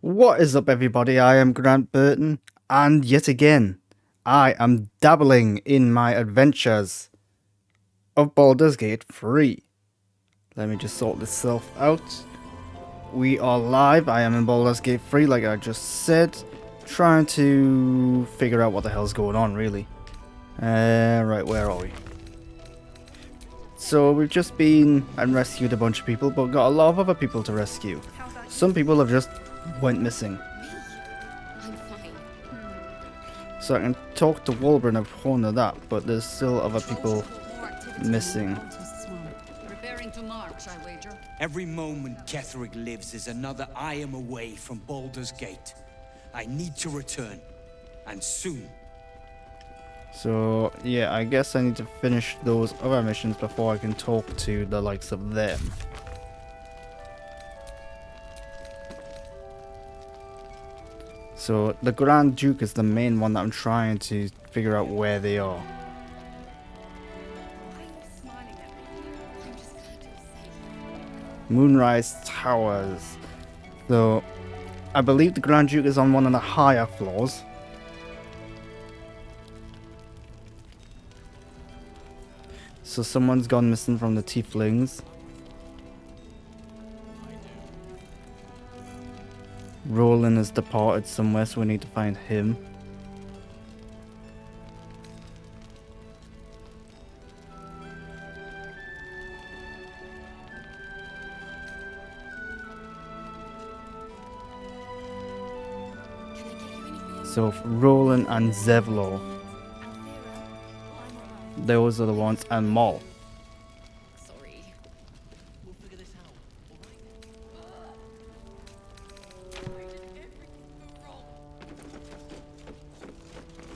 What is up, everybody? I am Grant Burton, and yet again, I am dabbling in my adventures of Baldur's Gate 3. Let me just sort this self out. We are live. I am in Baldur's Gate 3, like I just said, trying to figure out what the hell's going on, really. Right, where are we? So we've just been and rescued a bunch of people, but got a lot of other people to rescue. Some people have just went missing. So I can talk to Wolver and inform of that, but there's still other people missing. Every moment Ketheric lives is another I am away from Baldur's Gate. I need to return, and soon. So yeah, I guess I need to finish those other missions before I can talk to the likes of them. So the Grand Duke is the main one that I'm trying to figure out where they are. Moonrise Towers. So I believe the Grand Duke is on one of the higher floors. So someone's gone missing from the Tieflings. Roland has departed somewhere, so we need to find him. So Roland and Zevlor. Those are the ones, and Maul. Sorry. We'll figure this out, alright?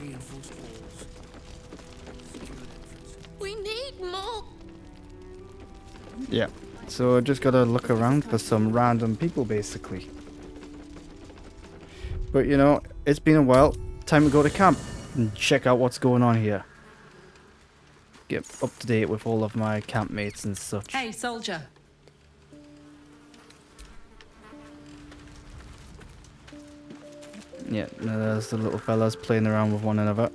Reinforced walls. Secured entrance. We need more. Yeah. So I just gotta look around for some random people, basically. But you know, it's been a while. Time to go to camp and check out what's going on here. Get up to date with all of my campmates and such. Hey, soldier. Yeah, there's the little fellas playing around with one another.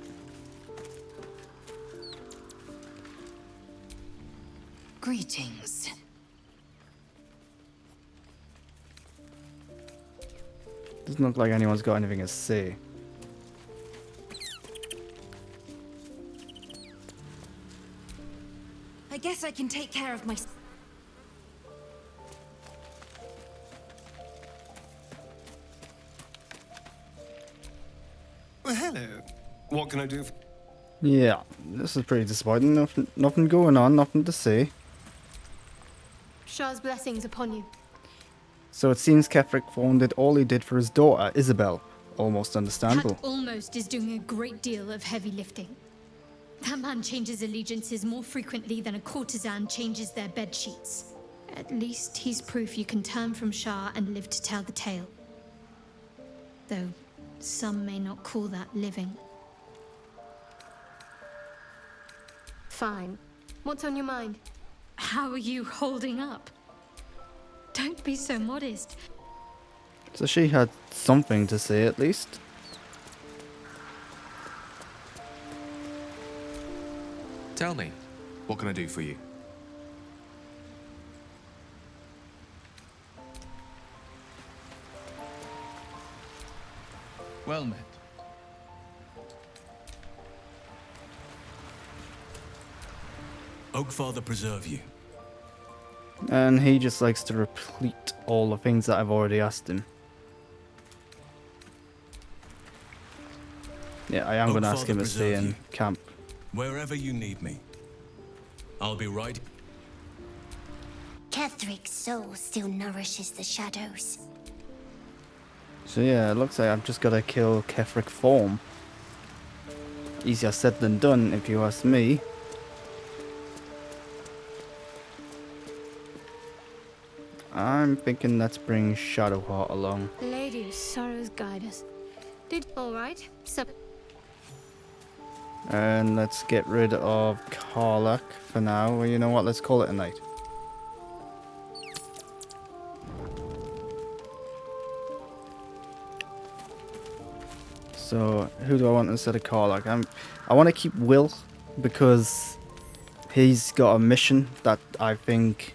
Greetings. Doesn't look like anyone's got anything to say. I guess I can take care of my... Well, hello. What can I do? Yeah, this is pretty disappointing. Nothing going on, nothing to say. Shah's blessings upon you. So it seems Ketheric Thorn did all he did for his daughter, Isabel. Almost understandable. That almost is doing a great deal of heavy lifting. That man changes allegiances more frequently than a courtesan changes their bed sheets. At least he's proof you can turn from Shah and live to tell the tale. Though some may not call that living. Fine. What's on your mind? How are you holding up? Don't be so modest. So she had something to say at least. Tell me, what can I do for you? Well met. Oakfather preserve you. And he just likes to repeat all the things that I've already asked him. Yeah, I am going to ask him to stay in camp. Wherever you need me. I'll be right. Ketheric's soul still nourishes the shadows. So yeah, it looks like I've just got to kill Ketheric Thorn. Easier said than done, if you ask me. I'm thinking let's bring Shadowheart along. Lady of Sorrows, guide us. Did all right? So And let's get rid of Karlach for now. Well, you know what? Let's call it a night. So who do I want instead of Karlak? I want to keep Will because he's got a mission that I think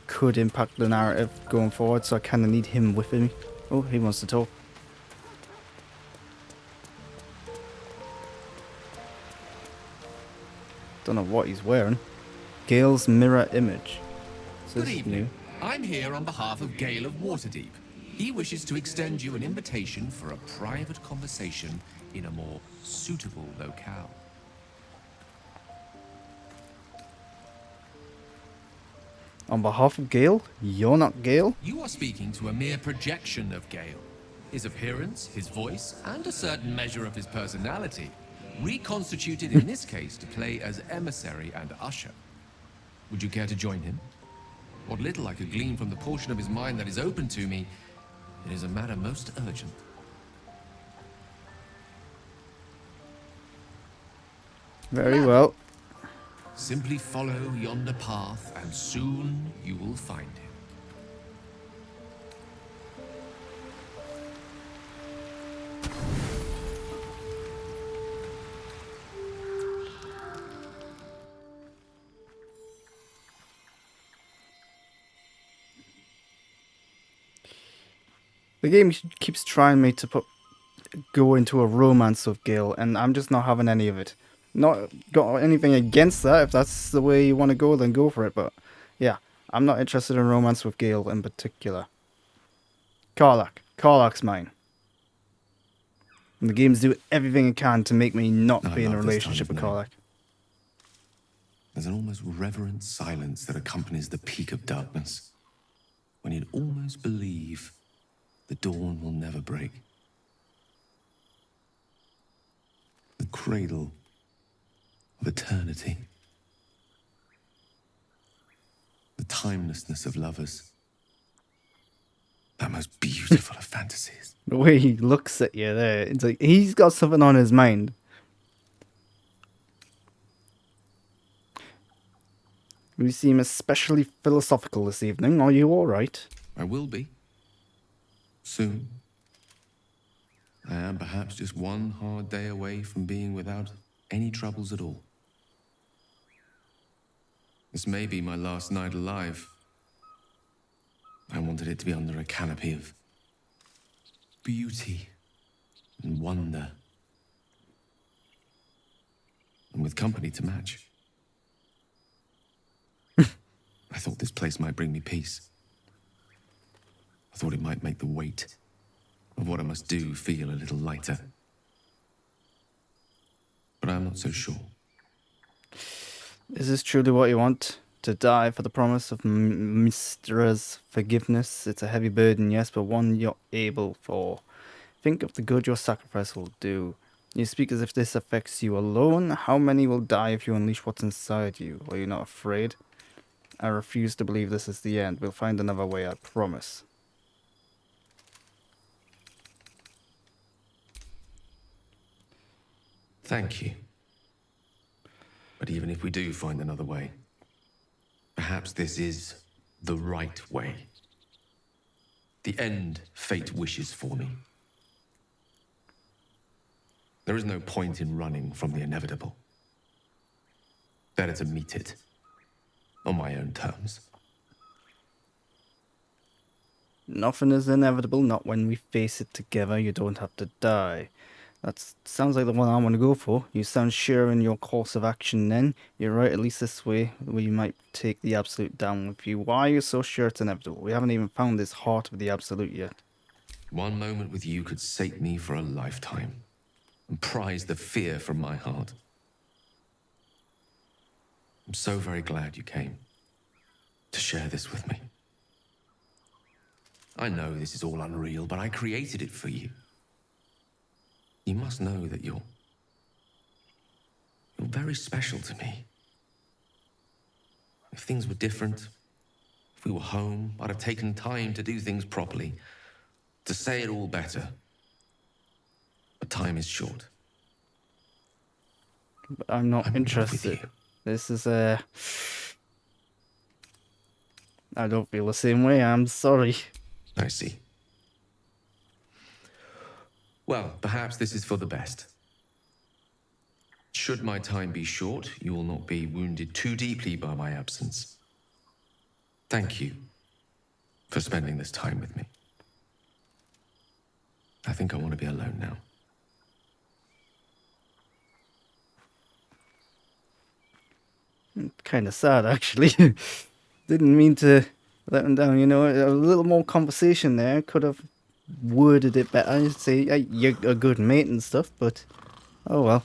could impact the narrative going forward. So I kind of need him with me. Oh, he wants to talk. Don't know what he's wearing. Gale's mirror image. So Good this is evening. new. I'm here on behalf of Gale of Waterdeep. He wishes to extend you an invitation for a private conversation in a more suitable locale. On behalf of Gale? You're not Gale? You are speaking to a mere projection of Gale. His appearance, his voice, and a certain measure of his personality, reconstituted in this case to play as emissary and usher. Would you care to join him? What little I could glean from the portion of his mind that is open to me, it is a matter most urgent. Very well. Simply follow yonder path, and soon you will find him. The game keeps trying me to go into a romance with Gale, and I'm just not having any of it. Not got anything against that. If that's the way you want to go, then go for it. But yeah, I'm not interested in romance with Gale in particular. Karlak. Karlak's mine. And the games do everything it can to make me not I be in a love this relationship kind with of name. Karlak. There's an almost reverent silence that accompanies the peak of darkness, when you'd almost believe the dawn will never break. The cradle of eternity. The timelessness of lovers. That most beautiful of fantasies. The way he looks at you there, it's like he's got something on his mind. You seem especially philosophical this evening. Are you alright? I will be. Soon. I am perhaps just one hard day away from being without any troubles at all. This may be my last night alive. I wanted it to be under a canopy of beauty and wonder. And with company to match. I thought this place might bring me peace. I thought it might make the weight of what I must do feel a little lighter. But I'm not so sure. Is this truly what you want? To die for the promise of Mistra's forgiveness? It's a heavy burden, yes, but one you're able for. Think of the good your sacrifice will do. You speak as if this affects you alone. How many will die if you unleash what's inside you? Are you not afraid? I refuse to believe this is the end. We'll find another way, I promise. Thank you. But even if we do find another way, perhaps this is the right way. The end fate wishes for me. There is no point in running from the inevitable. Better to meet it on my own terms. Nothing is inevitable, not when we face it together. You don't have to die. That sounds like the one I want to go for. You sound sure in your course of action then. You're right, at least this way we might take the Absolute down with you. Why are you so sure it's inevitable? We haven't even found this heart of the Absolute yet. One moment with you could sate me for a lifetime and prize the fear from my heart. I'm so very glad you came to share this with me. I know this is all unreal, but I created it for you. You must know that you're very special to me. If things were different, if we were home, I'd have taken time to do things properly, to say it all better. But time is short. But I'm not I'm in love with interested. you. This is I don't feel the same way, I'm sorry. I see. Well, perhaps this is for the best. Should my time be short, you will not be wounded too deeply by my absence. Thank you for spending this time with me. I think I want to be alone now. Kind of sad, actually. Didn't mean to let him down, you know. A little more conversation there. Could have worded it better. I'd say hey, you're a good mate and stuff, but oh well.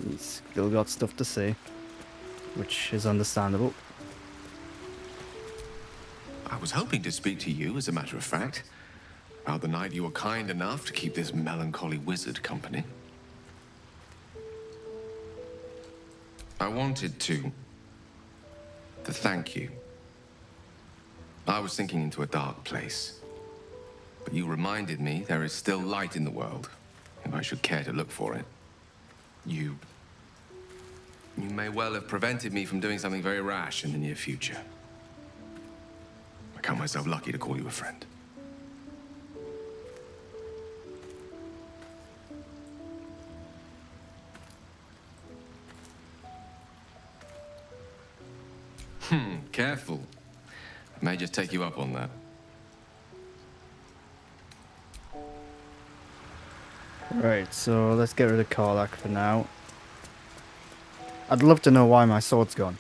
He's still got stuff to say, which is understandable. I was hoping to speak to you, as a matter of fact, about the night you were kind enough to keep this melancholy wizard company. I wanted to thank you. I was sinking into a dark place, but you reminded me there is still light in the world, if I should care to look for it. You may well have prevented me from doing something very rash in the near future. I count myself lucky to call you a friend. Careful. I may just take you up on that. Right, so let's get rid of Karlach for now. I'd love to know why my sword's gone.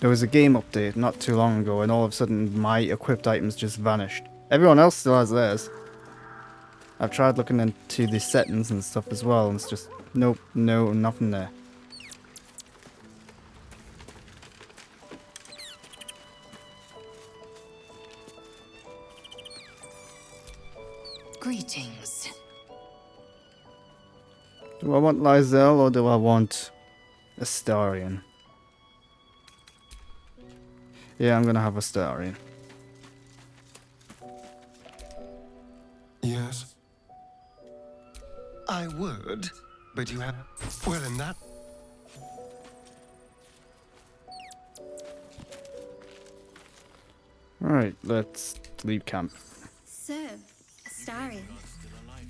There was a game update not too long ago and all of a sudden my equipped items just vanished. Everyone else still has theirs. I've tried looking into the settings and stuff as well and it's just nope, no, nothing there. Greetings. Do I want Lysel or do I want Astarion? Yeah, I'm gonna have Astarion. Yes. I would, but you have... Well, in that... Alright, let's leave camp. So, Astarion,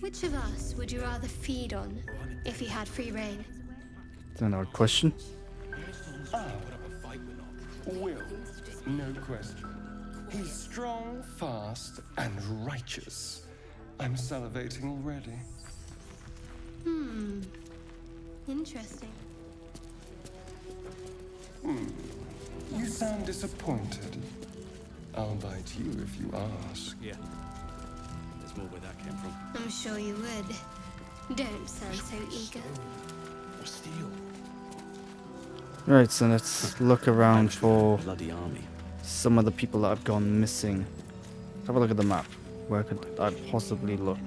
which of us would you rather feed on if he had free reign? Is that another question? Will, no question. He's strong, fast, and righteous. I'm salivating already. Interesting. You sound disappointed. I'll bite you if you ask. Yeah. There's more where that came from. I'm sure you would. Don't sound so eager. Or steel. Right, so let's look around for Bloody army. some of the people that have gone missing. Have a look at the map. Where could I possibly look?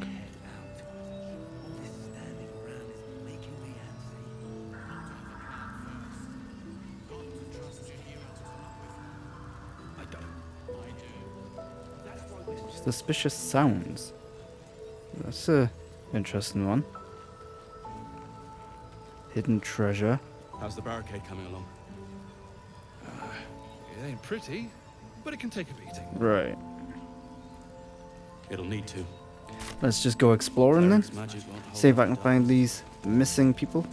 Suspicious sounds. That's a interesting one. Hidden treasure. How's the barricade coming along? It ain't pretty, but it can take a beating. Right. It'll need to. Let's just go exploring then. Cleric's magic won't hold See if I up can dark. find these missing people.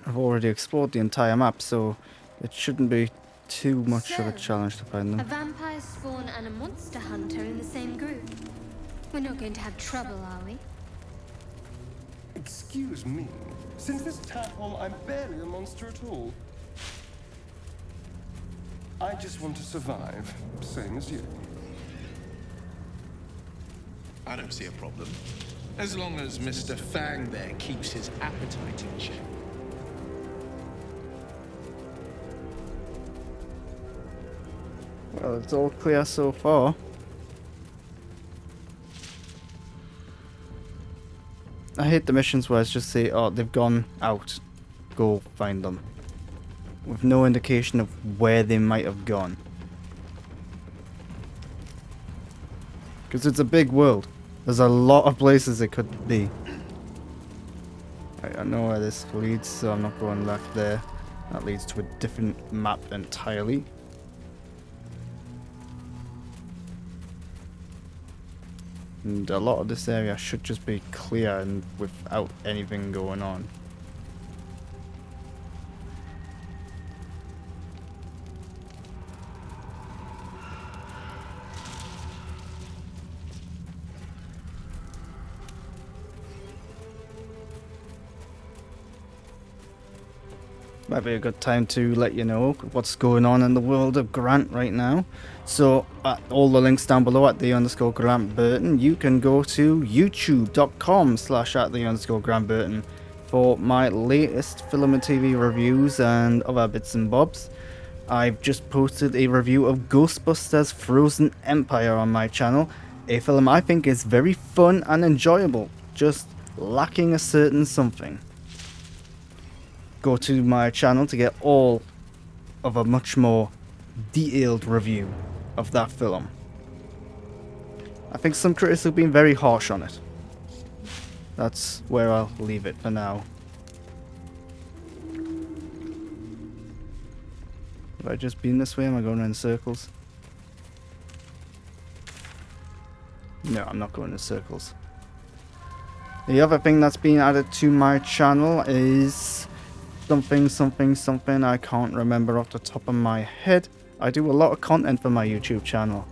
I've already explored the entire map, so it shouldn't be too much of a So, challenge to find A them. vampire spawn and a monster hunter in the same group. We're not going to have trouble, are we? Excuse me. Since this tadpole, I'm barely a monster at all. I just want to survive, same as you. I don't see a problem. As long as Mr. Fang there keeps his appetite in check. Well, it's all clear so far. I hate the missions where it's just say, oh, they've gone out. Go find them. With no indication of where they might have gone. Because it's a big world. There's a lot of places it could be. Right, I know where this leads, so I'm not going left there. That leads to a different map entirely. And a lot of this area should just be clear and without anything going on. Might be a good time to let you know what's going on in the world of Grant right now. So, all the links down below at @the_Grant Burton. You can go to youtube.com/@the_Grant Burton for my latest film and TV reviews and other bits and bobs. I've just posted a review of Ghostbusters Frozen Empire on my channel. A film I think is very fun and enjoyable, just lacking a certain something. Go to my channel to get all of a much more detailed review of that film. I think some critics have been very harsh on it. That's where I'll leave it for now. Have I just been this way? Am I going in circles? No, I'm not going in circles. The other thing that's been added to my channel is something I can't remember off the top of my head. I do a lot of content for my YouTube channel.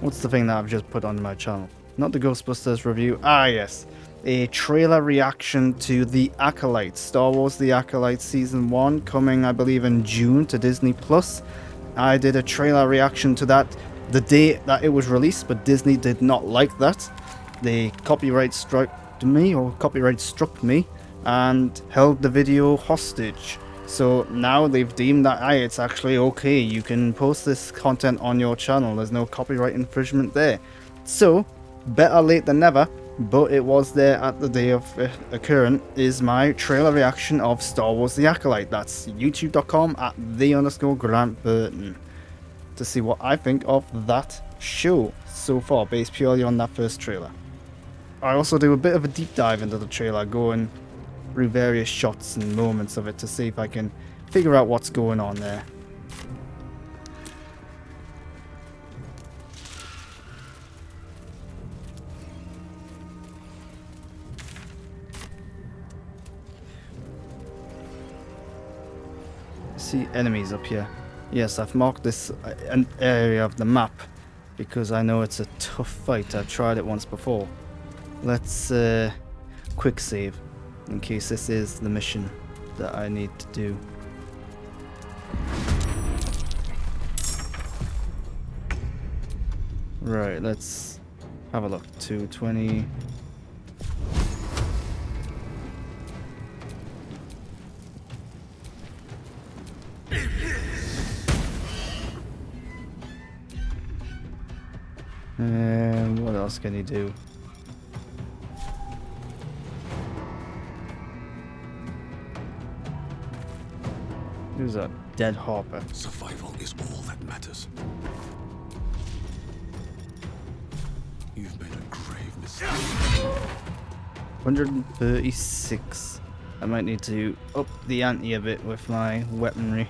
What's the thing that I've just put on my channel? Not the Ghostbusters review. Ah, yes. A trailer reaction to The Acolyte. Star Wars The Acolyte Season 1 coming, I believe, in June to Disney+. I did a trailer reaction to that the day that it was released, but Disney did not like that. They copyright struck me and held the video hostage. So now they've deemed that it's actually okay. You can post this content on your channel. There's no copyright infringement there. So, better late than never, but it was there at the day of occurrence, is my trailer reaction of Star Wars The Acolyte. That's youtube.com/the_Grant Burton. To see what I think of that show so far, based purely on that first trailer. I also do a bit of a deep dive into the trailer, going through various shots and moments of it to see if I can figure out what's going on there. See enemies up here. Yes, I've marked this an area of the map because I know it's a tough fight. I've tried it once before. Let's quick save in case this is the mission that I need to do. Right, let's have a look. 220. What else can he do? Who's a dead Harper? Survival is all that matters. You've made a grave mistake. 136. I might need to up the ante a bit with my weaponry.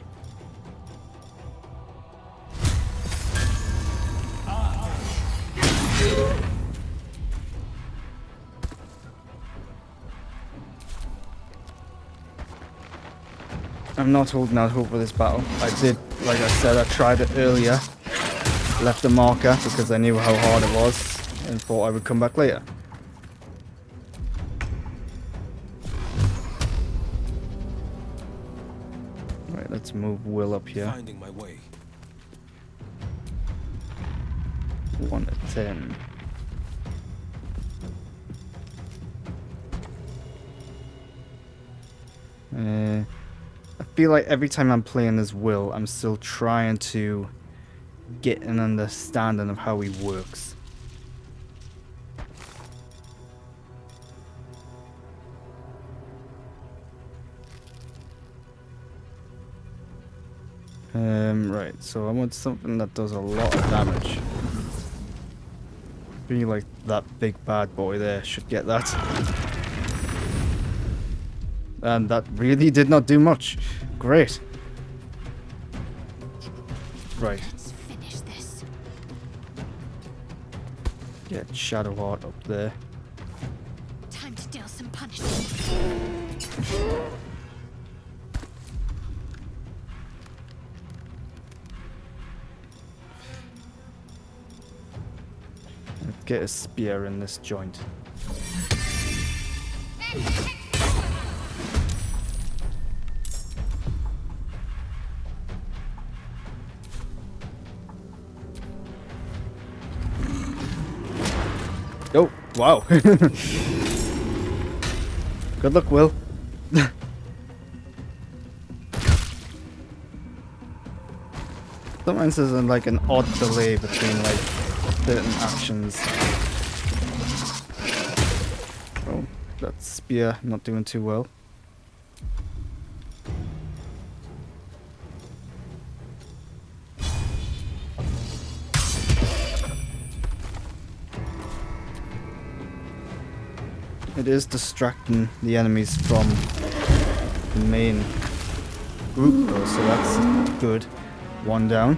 I'm not holding out hope for this battle. I did, like I said, I tried it earlier. Left a marker because I knew how hard it was and thought I would come back later. Right, let's move Will up here. Finding my way. 1 to 10. I feel like every time I'm playing as Will, I'm still trying to get an understanding of how he works. Right, so I want something that does a lot of damage. Be like that big bad boy there should get that. And that really did not do much. Great. Right. Let's finish this. Get Shadow Heart up there. Time to deal some punishment. Let's get a spear in this joint. Oh, wow. Good luck, Will. Sometimes there's like an odd delay between like certain actions. Oh, that spear not doing too well. It is distracting the enemies from the main group though, so that's good. One down.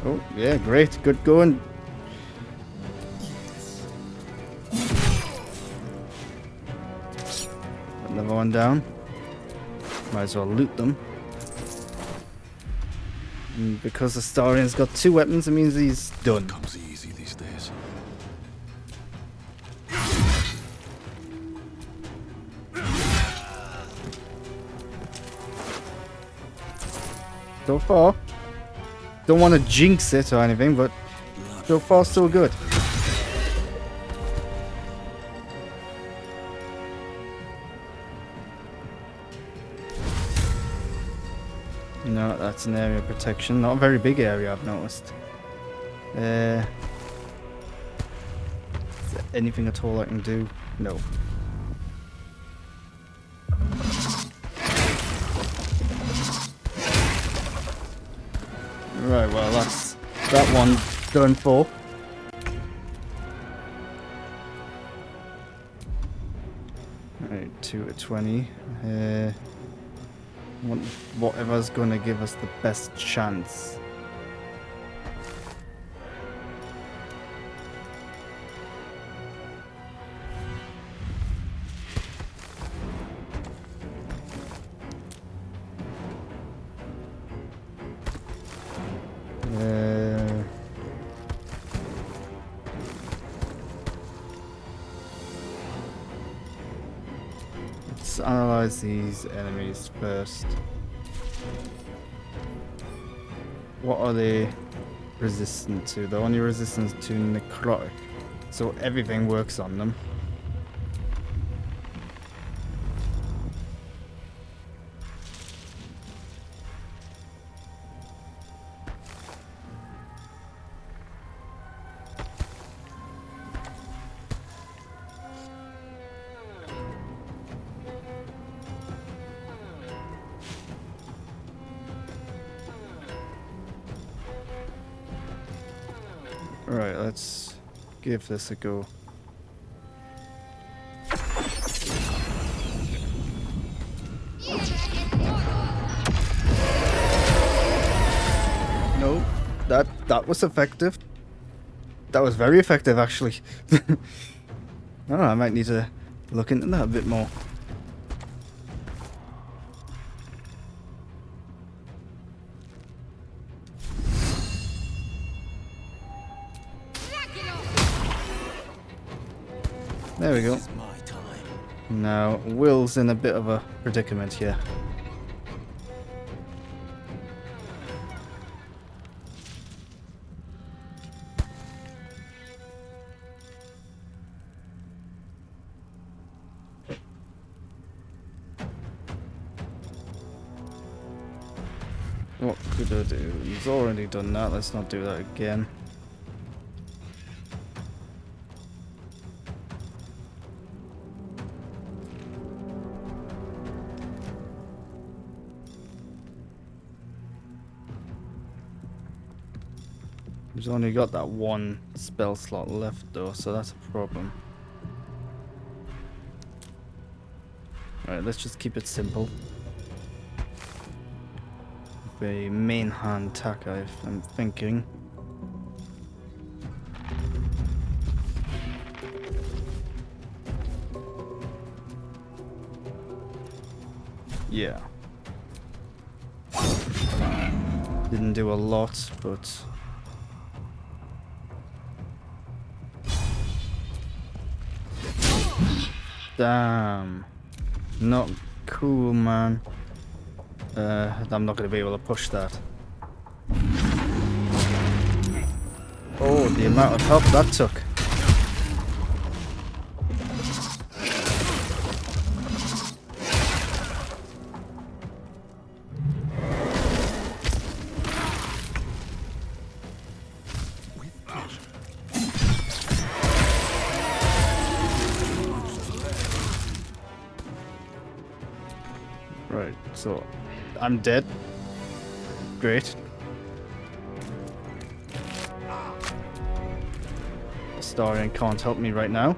Oh, yeah, great. Good going. Another one down. Might as well loot them. And because the Starian's got 2 weapons, it means he's done. Comes easy these days. So far, don't want to jinx it or anything, but so far so good. No, that's an area of protection. Not a very big area, I've noticed. Is there anything at all I can do? No. Right, well, that's that one done for. Right, 2 to 20. Whatever's gonna give us the best chance. Let's analyze these enemies first. What are they resistant to? They're only resistant to necrotic, so everything works on them. Right, let's give this a go. No, that was effective. That was very effective, actually. Oh, I might need to look into that a bit more. There we go. Now, Will's in a bit of a predicament here. What could I do? He's already done that. Let's not do that again. He's only got that one spell slot left though, so that's a problem. Right, let's just keep it simple. A main hand attacker, if I'm thinking. Yeah. Didn't do a lot, but damn. Not cool, man. I'm not going to be able to push that. Oh, the amount of help that took. Right, so I'm dead. Great. Astarion can't help me right now.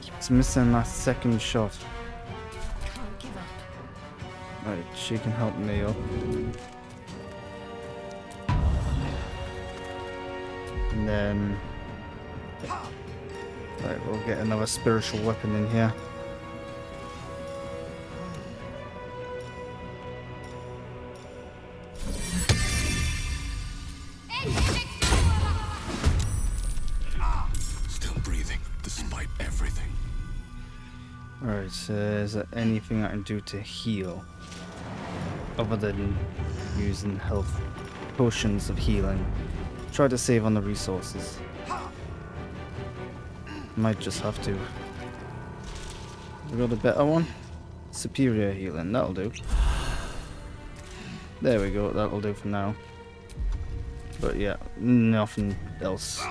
Keeps missing that second shot. Can't give up. Right, she can help me up. And then... Right, we'll get another spiritual weapon in here. Still breathing, despite everything. Alright, is there anything I can do to heal? Other than using health potions of healing. Try to save on the resources. Might just have to. We got a better one? Superior healing, that'll do. There we go, that'll do for now. But yeah, nothing else.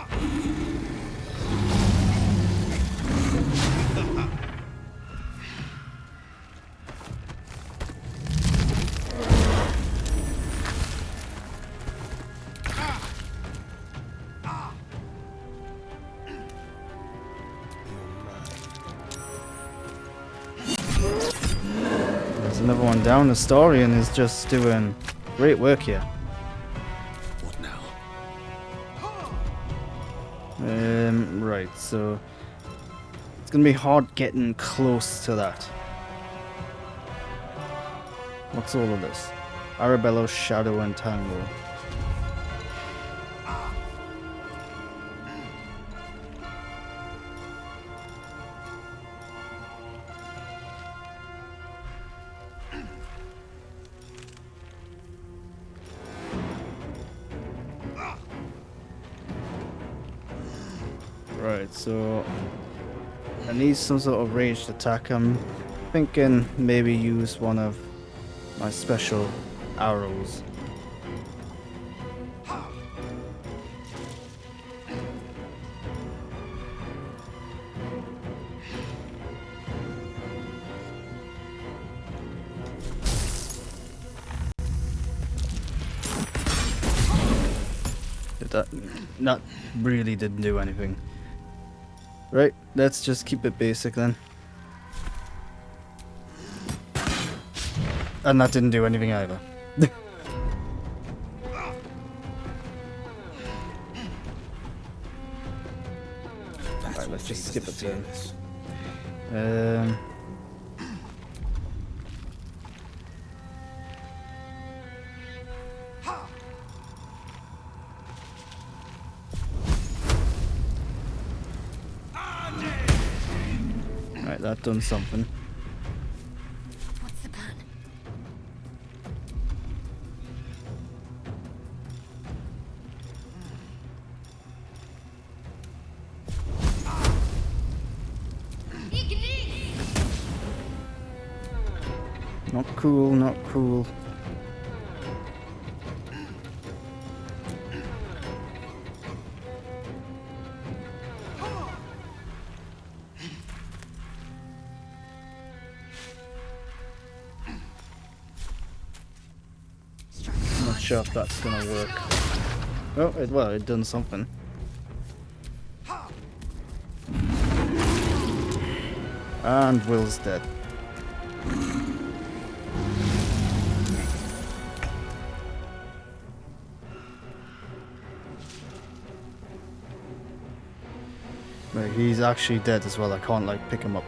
There's another one down. Astarion is just doing great work here. What now? Right, so it's gonna be hard getting close to that. What's all of this? Arabella's Shadow and Tangle. Right, so I need some sort of ranged attack. I'm thinking maybe use one of my special arrows. That really didn't do anything. Right, let's just keep it basic then. And that didn't do anything either. Right, let's just skip a turn. Right, that done something. What's the plan? Not cool, not cool. sure if that's gonna work. Oh, well, it done something. And Will's dead. Right, he's actually dead as well. I can't like pick him up.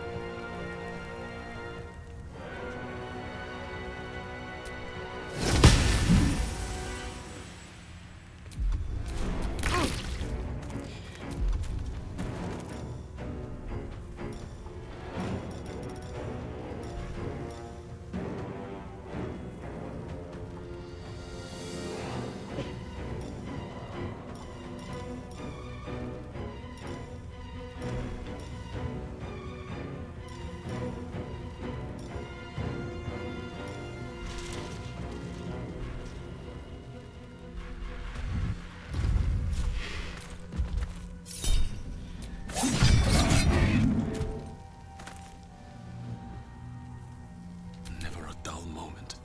Never a dull moment.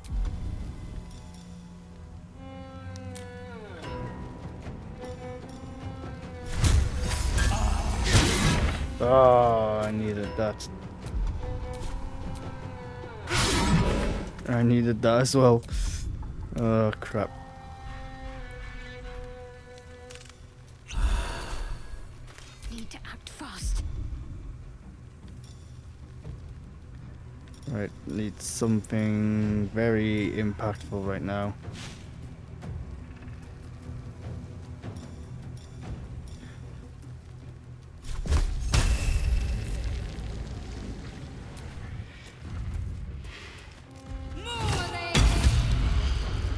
Oh, I needed that. I needed that as well. Oh, crap. Need to act fast. Right, need something very impactful right now.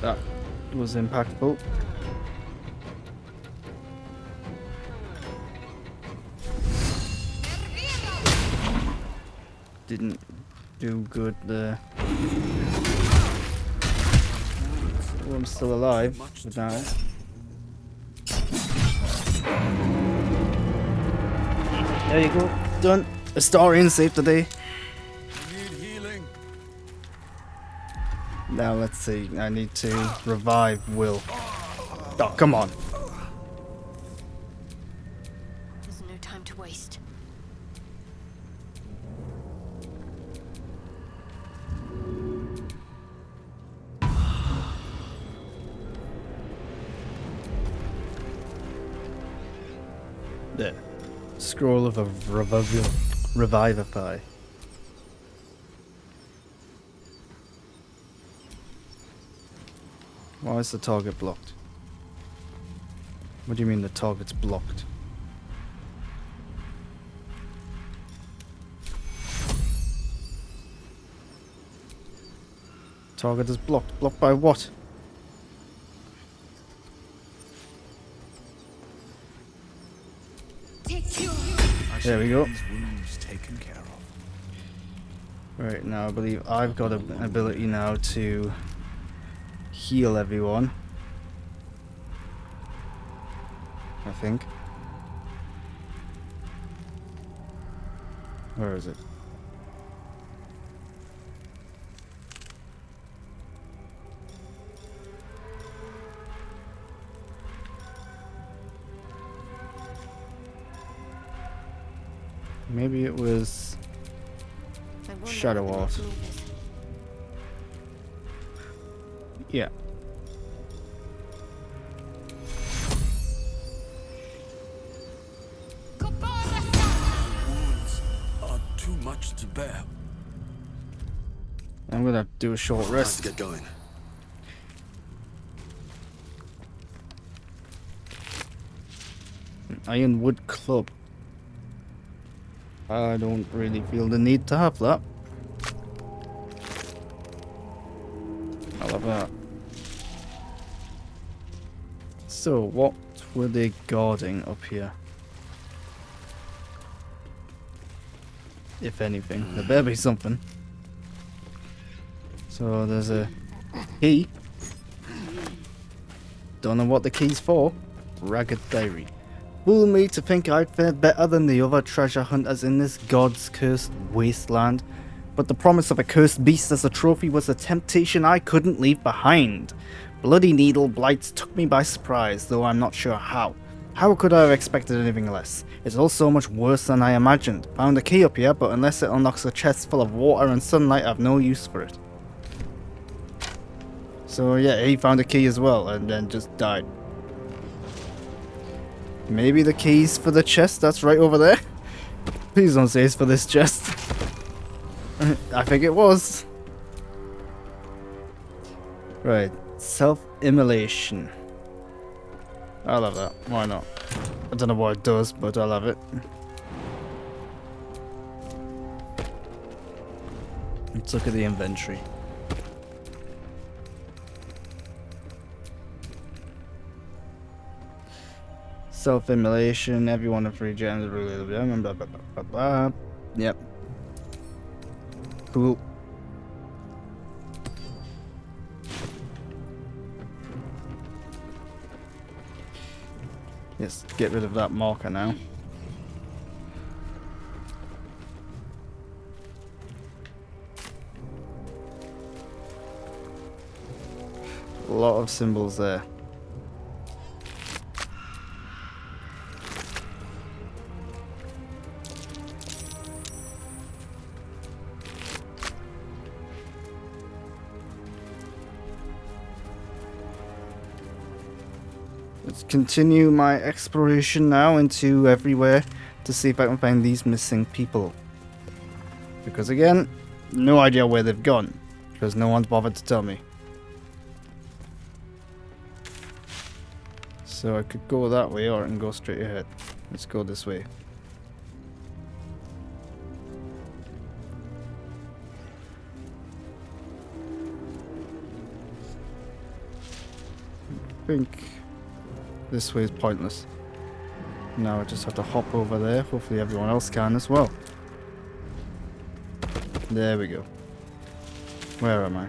That was impactful. Didn't do good there. So I'm still alive for now. There you go. Done. Historian saved the day. Need healing. Now let's see. I need to revive Will. Oh, come on. There's no time to waste. There. Scroll of a revivify. Why is the target blocked? What do you mean the target's blocked? Target is blocked. Blocked by what? There we go. Taken care of. Right, now I believe I've got an ability now to heal everyone. I think. Where is it? Maybe it was Shadow Art. Yeah. Wounds are too much to bear. I'm gonna do a short Time rest. to get going. Ironwood Club. I don't really feel the need to have that. I'll have that. So, what were they guarding up here? If anything, there better be something. So, there's a key. Don't know what the key's for. Ragged Diary. Fool me to think I'd fared better than the other treasure hunters in this god's cursed wasteland, but the promise of a cursed beast as a trophy was a temptation I couldn't leave behind. Bloody needle blights took me by surprise, though I'm not sure how. How could I have expected anything less? It's all so much worse than I imagined. Found a key up here, but unless it unlocks a chest full of water and sunlight, I've no use for it. So yeah, he found a key as well, and then just died. Maybe the key's for the chest that's right over there? Please don't say it's for this chest. I think it was. Right, self-immolation. I'll have that. Why not? I don't know what it does, but I'll have it. Let's look at the inventory. Self-immolation, everyone of free gems, blah, blah, blah, blah. Yep. Cool. Let's get rid of that marker now. A lot of symbols there. Let's continue my exploration now into everywhere to see if I can find these missing people. Because again, no idea where they've gone, because no one's bothered to tell me. So I could go that way or I can go straight ahead. Let's go this way. I think this way is pointless. Now I just have to hop over there. Hopefully everyone else can as well. There we go. Where am I?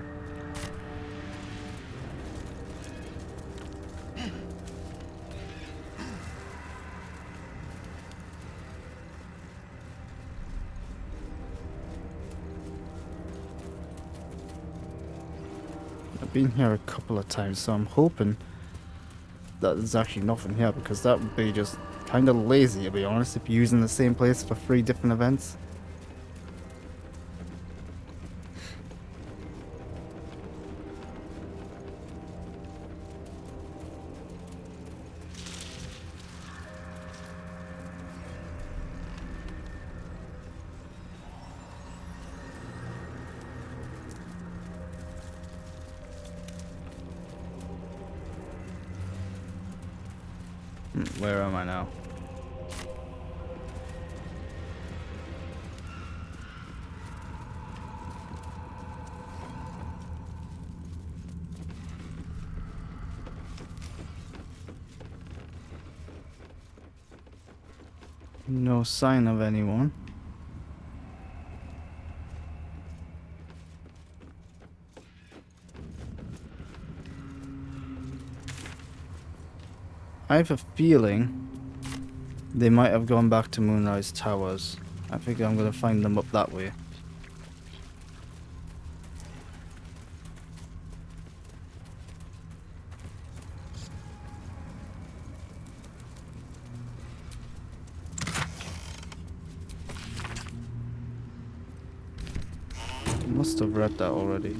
I've been here a couple of times, so I'm hoping that there's actually nothing here, because that would be just kind of lazy, to be honest, if you're using the same place for 3 different events. Where am I now? No sign of anyone. I have a feeling they might have gone back to Moonrise Towers. I think I'm going to find them up that way. Must have read that already.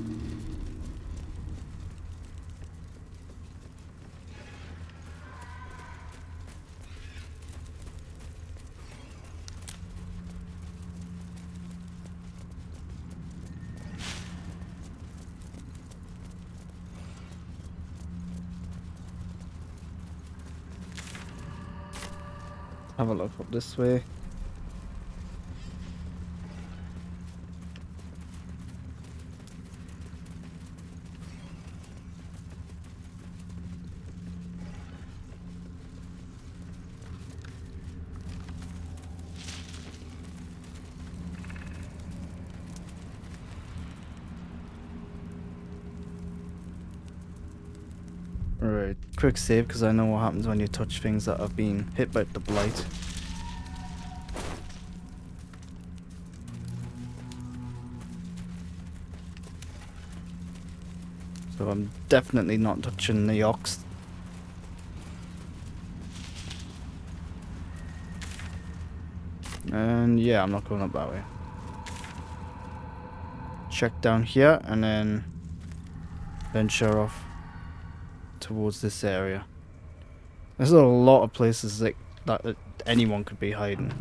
Have a look up this way. Alright, quick save because I know what happens when you touch things that have been hit by the blight. So I'm definitely not touching the ox. And yeah, I'm not going up that way. Check down here and then venture off towards this area. There's a lot of places that anyone could be hiding.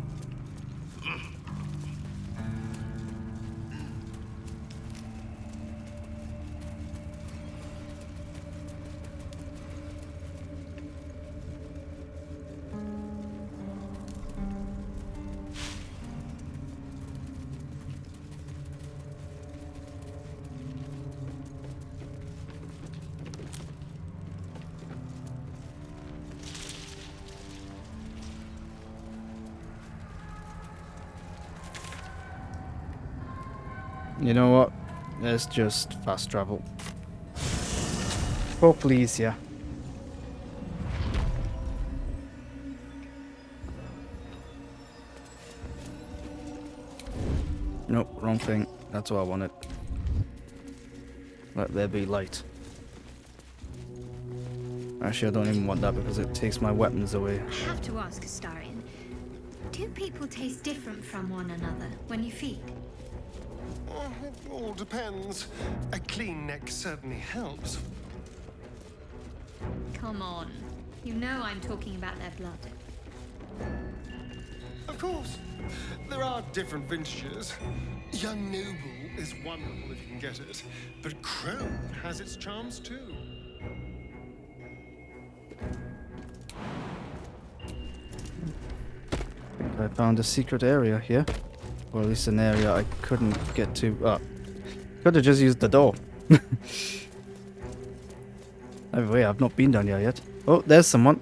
You know what? Let's just fast travel. Hopefully easier. Nope, wrong thing. That's what I wanted. Let there be light. Actually, I don't even want that because it takes my weapons away. I have to ask, Astarion. Do people taste different from one another when you feed? It all depends. A clean neck certainly helps. Come on. You know I'm talking about their blood. Of course. There are different vintages. Young Noble is wonderful if you can get it, but Crone has its charms too. I found a secret area here. Or at least an area I couldn't get to. Could have just used the door. Either way, I've not been down here yet. Oh, there's someone.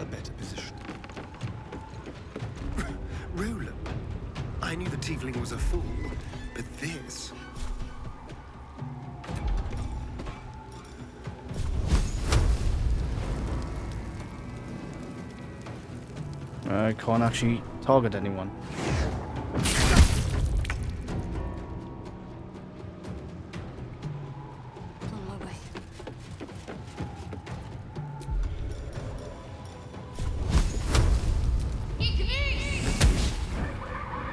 A better position. Roland, I knew the tiefling was a fool, but this... I can't actually target anyone. On my way.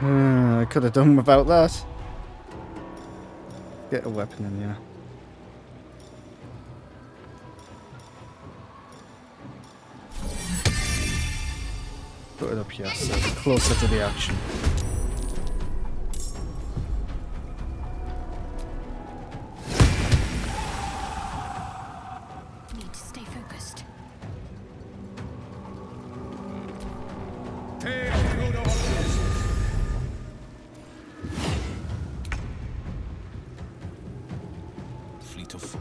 I could have done without that. Get a weapon in here. Put it up here, so it's closer to the action. Need to stay focused. Fleet of foot.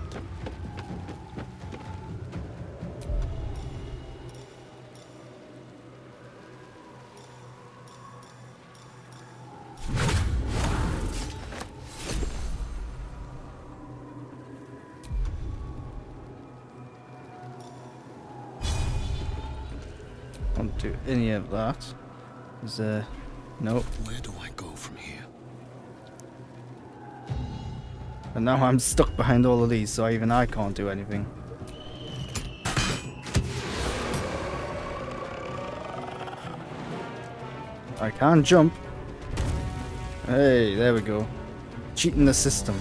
Don't do any of that. Is there... Nope. Where do I go from here? And now I'm stuck behind all of these, so even I can't do anything. I can jump. Hey, there we go. Cheating the system.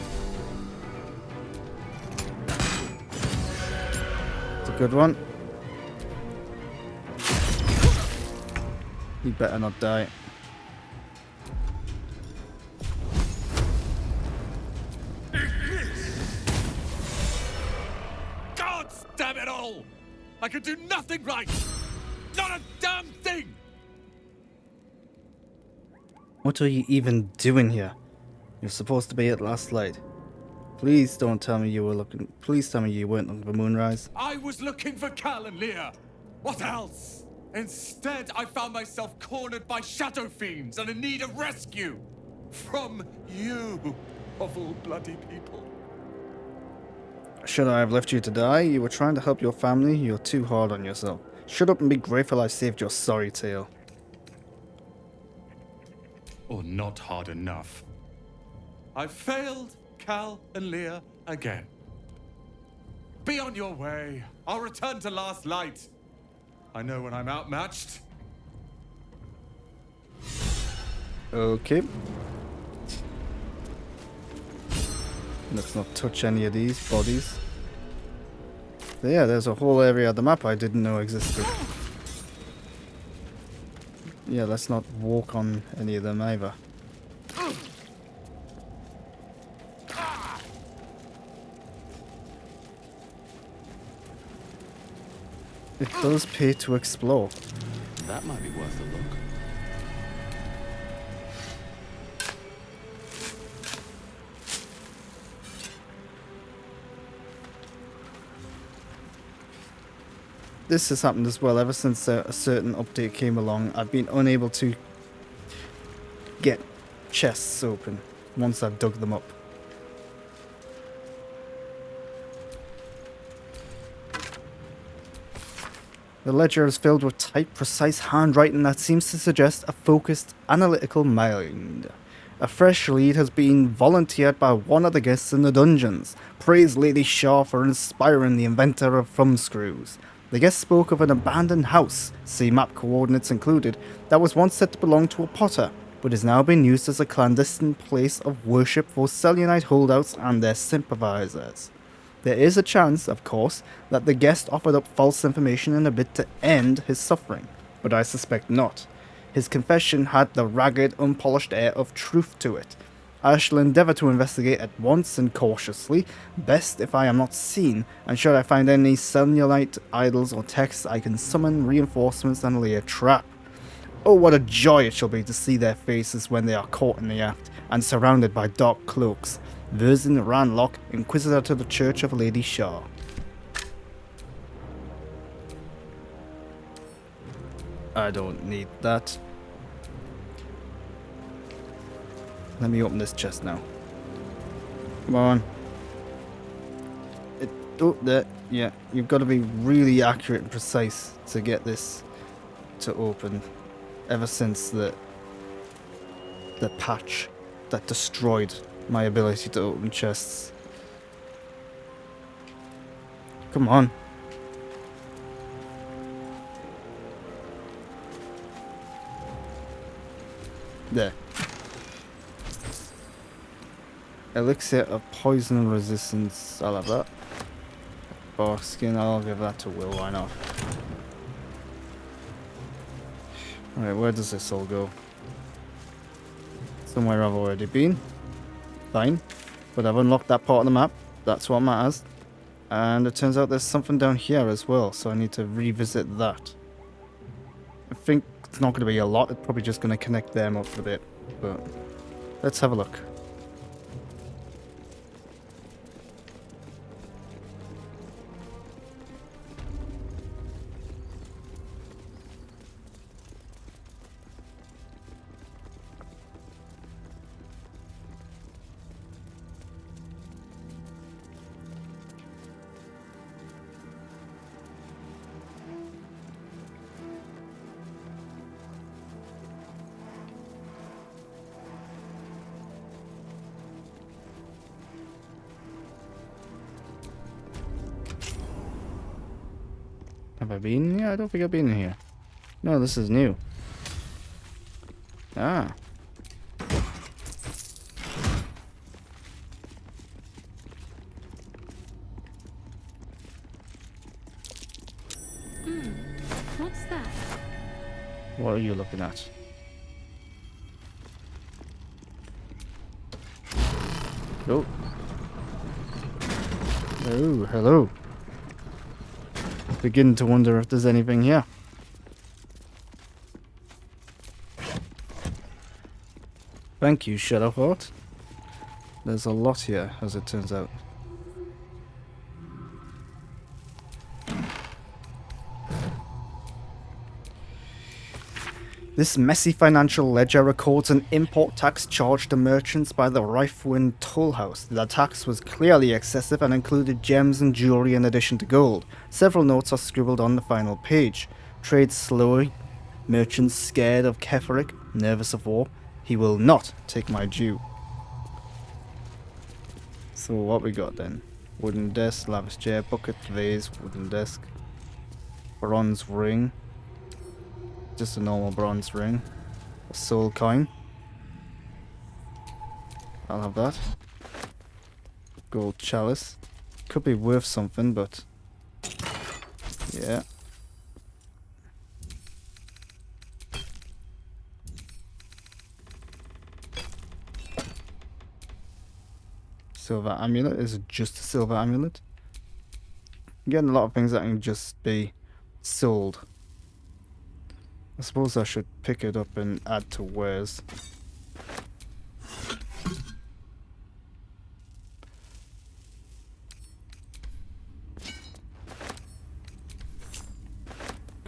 It's a good one. You better not die. God damn it all! I can do nothing right! Not a damn thing! What are you even doing here? You're supposed to be at last light. Please don't tell me you were looking. Please tell me you weren't looking for Moonrise. I was looking for Cal and Leah. What else? Instead, I found myself cornered by shadow fiends and in need of rescue. From you, of all bloody people. Should I have left you to die? You were trying to help your family. You're too hard on yourself. Shut up and be grateful I saved your sorry tale. Or not hard enough. I've failed Cal and Leah again. Be on your way. I'll return to Last Light. I know when I'm outmatched. Okay. Let's not touch any of these bodies. But yeah, there's a whole area of the map I didn't know existed. Yeah, let's not walk on any of them either. It does pay to explore. That might be worth a look. This has happened as well. Ever since a certain update came along, I've been unable to get chests open once I've dug them up. The ledger is filled with tight, precise handwriting that seems to suggest a focused, analytical mind. A fresh lead has been volunteered by one of the guests in the dungeons. Praise Lady Shaw for inspiring the inventor of thumbscrews. The guest spoke of an abandoned house, see map coordinates included, that was once said to belong to a potter, but is now being used as a clandestine place of worship for Selionite holdouts and their sympathizers. There is a chance, of course, that the guest offered up false information in a bid to end his suffering, but I suspect not. His confession had the ragged, unpolished air of truth to it. I shall endeavour to investigate at once and cautiously, best if I am not seen, and should I find any Selionite idols or texts, I can summon reinforcements and lay a trap. Oh, what a joy it shall be to see their faces when they are caught in the act, and surrounded by dark cloaks. Verzin Ranlock, Inquisitor to the Church of Lady Shaw. I don't need that. Let me open this chest now. Come on. Oh, there. Yeah, you've got to be really accurate and precise to get this to open. Ever since the patch that destroyed my ability to open chests. Come on. There. Elixir of poison resistance. I'll have that. Bark skin. I'll give that to Will. Why not? Alright, where does this all go? Somewhere I've already been. Fine. But I've unlocked that part of the map. That's what matters. And it turns out there's something down here as well, so I need to revisit that. I think it's not going to be a lot. It's probably just going to connect them up a bit. But let's have a look. Have I been here? I don't think I've been here. No, this is new. Ah. What's that? What are you looking at? Oh. Oh, hello. Begin to wonder if there's anything here. Thank you, Shadowheart. There's a lot here, as it turns out. This messy financial ledger records an import tax charged to merchants by the Rifewind Toll House. The tax was clearly excessive and included gems and jewelry in addition to gold. Several notes are scribbled on the final page. Trade slowly. Merchants scared of Keferic, nervous of war. He will not take my due. So what we got then? Wooden desk, lavish chair, bucket, vase, wooden desk. Bronze ring. Just a normal bronze ring. A soul coin. I'll have that. Gold chalice. Could be worth something, but yeah. Silver amulet. Is it just a silver amulet? I'm getting a lot of things that can just be sold. I suppose I should pick it up and add to wares.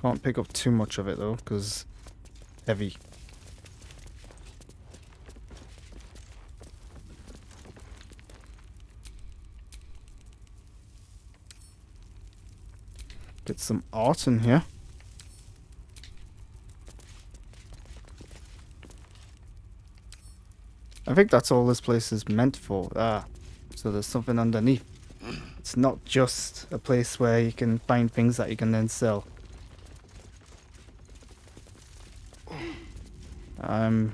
Can't pick up too much of it though, because heavy. Get some art in here. I think that's all this place is meant for. Ah, so there's something underneath. It's not just a place where you can find things that you can then sell. Have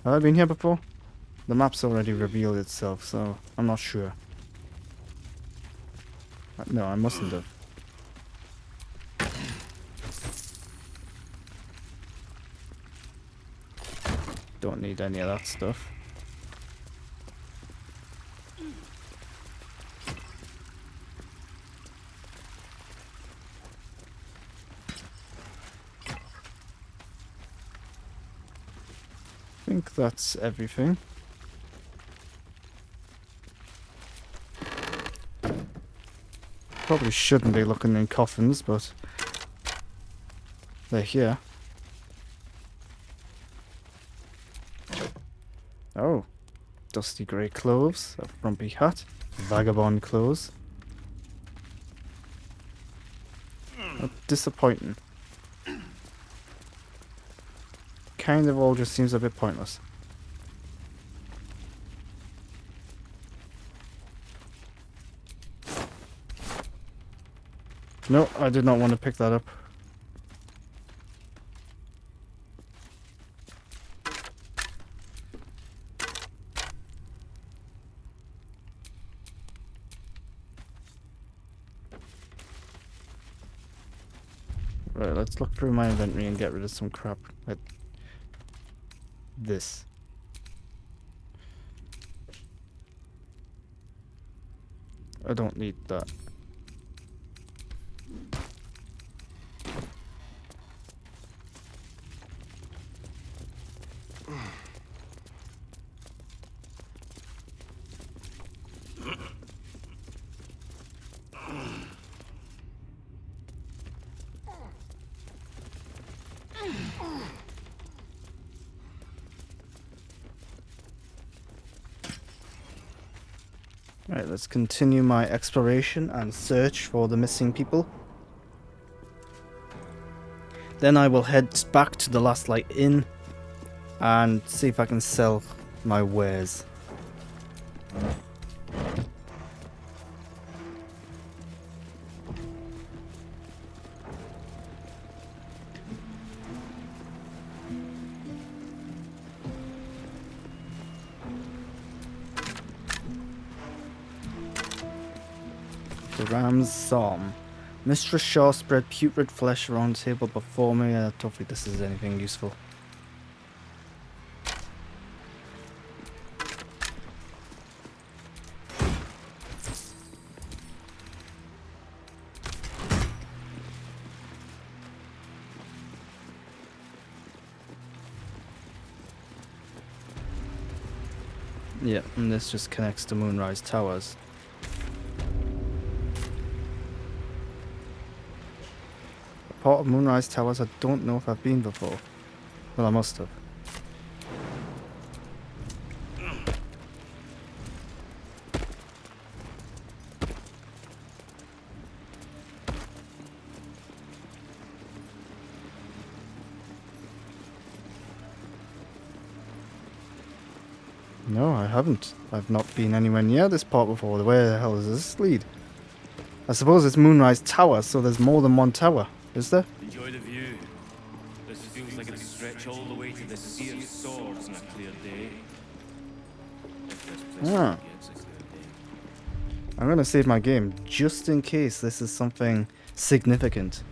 I been here before? The map's already revealed itself, so I'm not sure. No, I mustn't have. Don't need any of that stuff. I think that's everything. Probably shouldn't be looking in coffins, but they're here. Oh, dusty grey clothes, a frumpy hat, vagabond clothes. Disappointing. Kind of all just seems a bit pointless. No, I did not want to pick that up. Right, let's look through my inventory and get rid of some crap. Like this. I don't need that. Right, let's continue my exploration and search for the missing people. Then I will head back to the Last Light Inn and see if I can sell my wares. The Ram's Psalm. Mistress Shaw spread putrid flesh around the table before me. I don't think this is anything useful. Yeah, and this just connects to Moonrise Towers. part of Moonrise Towers I don't know if I've been before. Well, I must have. No, I haven't. I've not been anywhere near this part before. Where the hell does this lead? I suppose it's Moonrise Tower, so there's more than one tower, is there? Enjoy the view. This feels like it'll stretch all the way to the Sea of Swords on a clear day. If this place Ah. gets a clear day. I'm gonna save my game just in case this is something significant.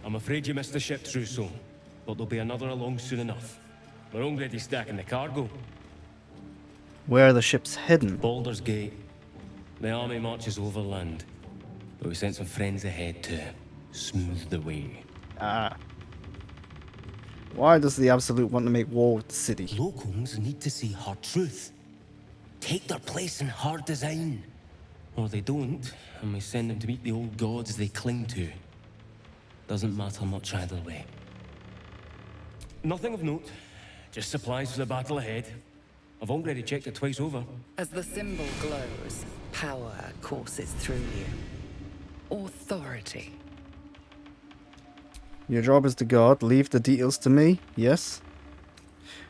I'm afraid you missed the ship, Trousseau, but there'll be another along soon enough. We're already stacking the cargo. Where are the ships hidden? Baldur's Gate. The army marches overland, but we sent some friends ahead to smooth the way. Ah. Why does the Absolute want to make war with the city? Locals need to see hard truth. Take their place in hard design. Or they don't, and we send them to meet the old gods they cling to. Doesn't matter much either way. Nothing of note. Just supplies for the battle ahead. I've already checked it twice over. As the symbol glows, power courses through you. Authority. Your job is to guard. Leave the details to me. Yes.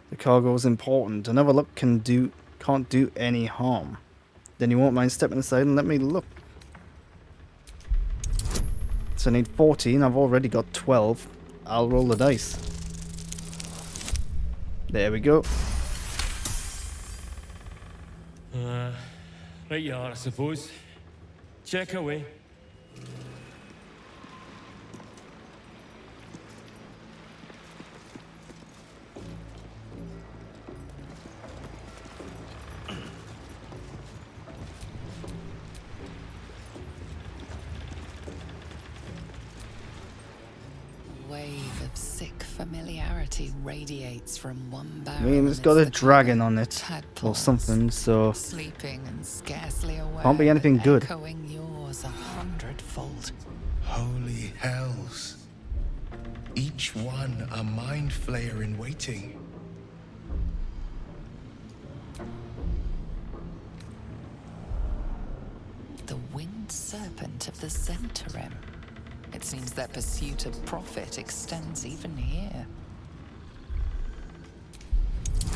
The cargo is important. Another look can't do any harm. Then you won't mind stepping aside and let me look. So I need 14. I've already got 12. I'll roll the dice. There we go. Right you are, I suppose. Check away. Wave of sick familiarity radiates from one barrel. I mean, it's got a dragon on it or something, so sleeping and scarcely aware. Can't be anything good. Echoing yours 100-fold. Holy hells. Each one a mind flayer in waiting. The winged serpent of the Zentarim. It seems their pursuit of profit extends even here.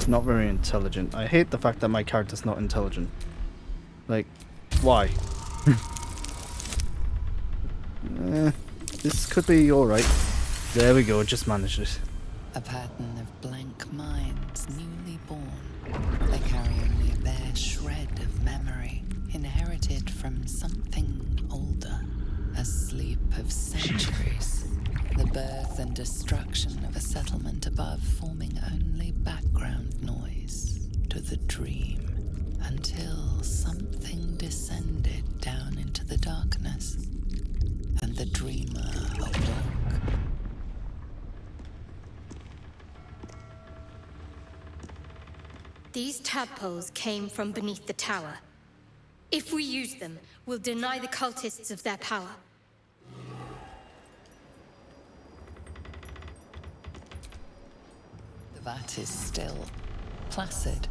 not very intelligent. I hate the fact that my character's not intelligent. Like, why? This could be alright. There we go, just managed it. A pattern of blank minds, newly born. They carry only a bare shred of memory, inherited from something older. A sleep of centuries. The birth and destruction of a settlement above, forming only background noise to the dream. Until something descended down into the darkness, and the dreamer awoke. These tadpoles came from beneath the tower. If we use them, we'll deny the cultists of their power. The vat is still placid.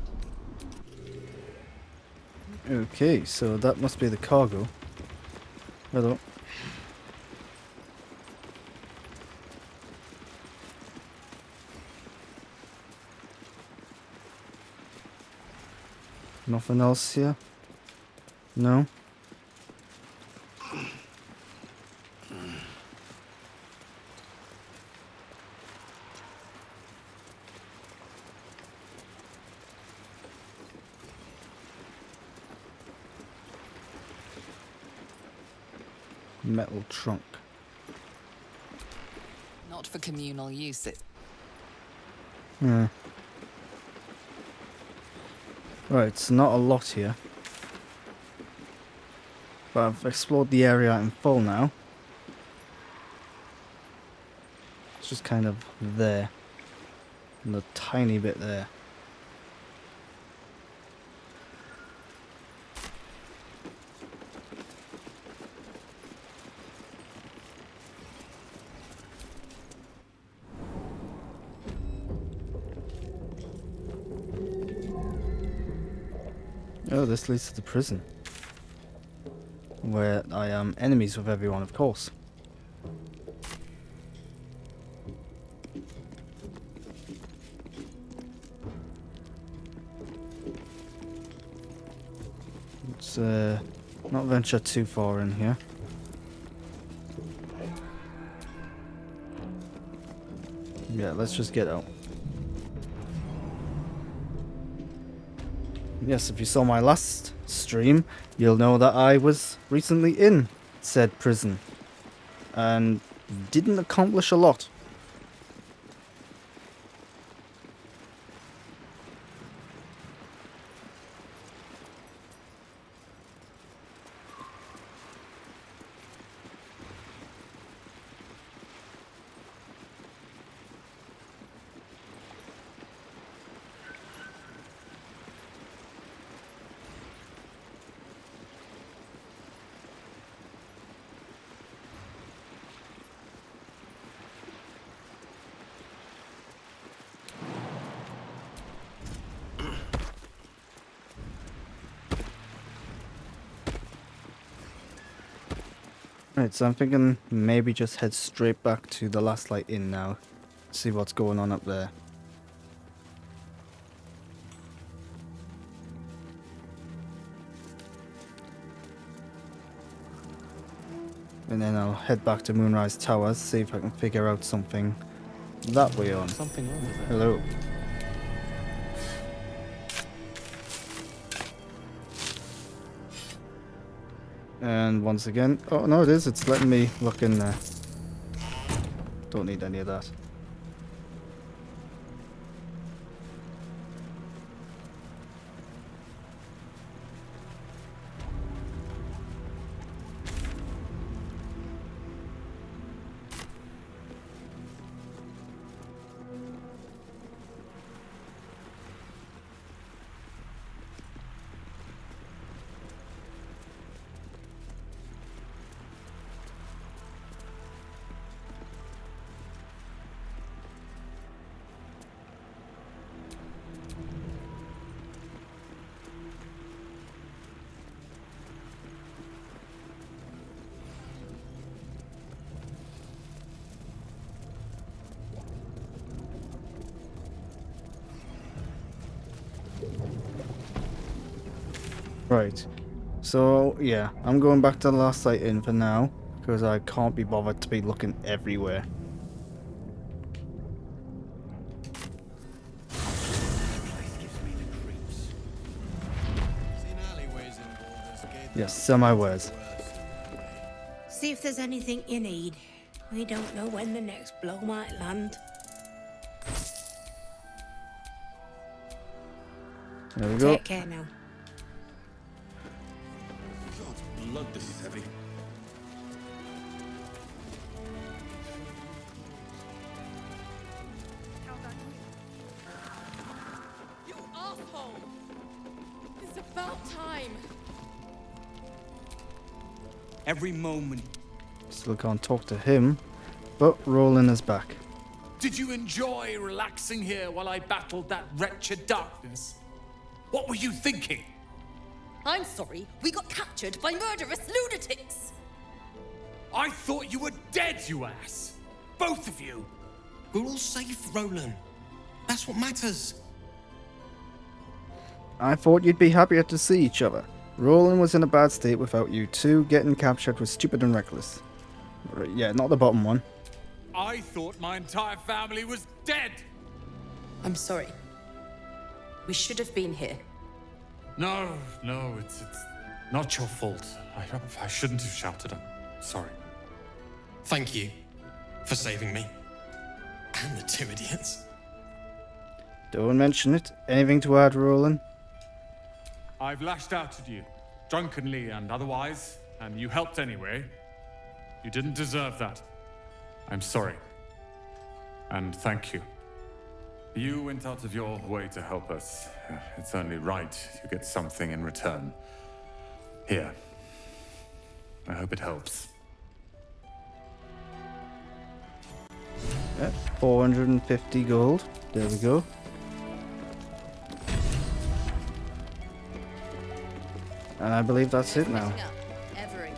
Okay, so that must be the cargo. Hello. Nothing else here? No? Metal trunk. Not for communal use, it. Yeah. Right, it's not a lot here. But I've explored the area in full now. It's just kind of there. And a tiny bit there. Oh, this leads to the prison. Where I am enemies with everyone, of course. Let's not venture too far in here. Yeah, let's just get out. Yes, if you saw my last stream, you'll know that I was recently in said prison and didn't accomplish a lot. Right, so I'm thinking maybe just head straight back to the Last Light Inn now. See what's going on up there. And then I'll head back to Moonrise Towers, see if I can figure out something that way on. Something over there. Hello. And once again, oh no, it is, it's letting me look in there. Don't need any of that. Right, so yeah, I'm going back to the Last Light Inn for now, because I can't be bothered to be looking everywhere. Yes, semi-wares. See if there's anything you need. We don't know when the next blow might land. There we go. Take care now. God's blood, this is heavy. You asshole! It's about time. Every moment. Still can't talk to him, but Roland is back. Did you enjoy relaxing here while I battled that wretched darkness? What were you thinking? I'm sorry, we got captured by murderous lunatics. I thought you were dead, you ass! Both of you! We're all safe, Roland. That's what matters. I thought you'd be happier to see each other. Roland was in a bad state without you two. Getting captured was stupid and reckless. Yeah, not the bottom one. I thought my entire family was dead! I'm sorry. We should have been here. No, it's not your fault. I shouldn't have shouted. I'm sorry. Thank you for saving me. And the two idiots. Don't mention it. Anything to add, Roland? I've lashed out at you, drunkenly and otherwise, and you helped anyway. You didn't deserve that. I'm sorry. And thank you. You went out of your way to help us. It's only right you get something in return. Here. I hope it helps. Yeah, 450 gold. There we go. And I believe that's it now. Ever again.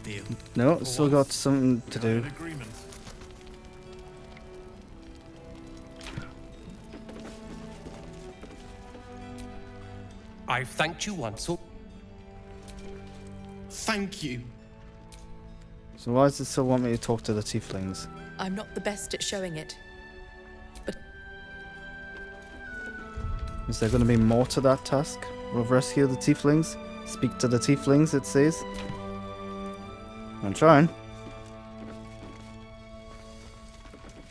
Deal. No, For still once, got something to we are in do. agreement. I've thanked you once, so thank you. So why does it still want me to talk to the tieflings? I'm not the best at showing it. Is there going to be more to that task? We'll rescue the tieflings? Speak to the tieflings, it says. I'm trying.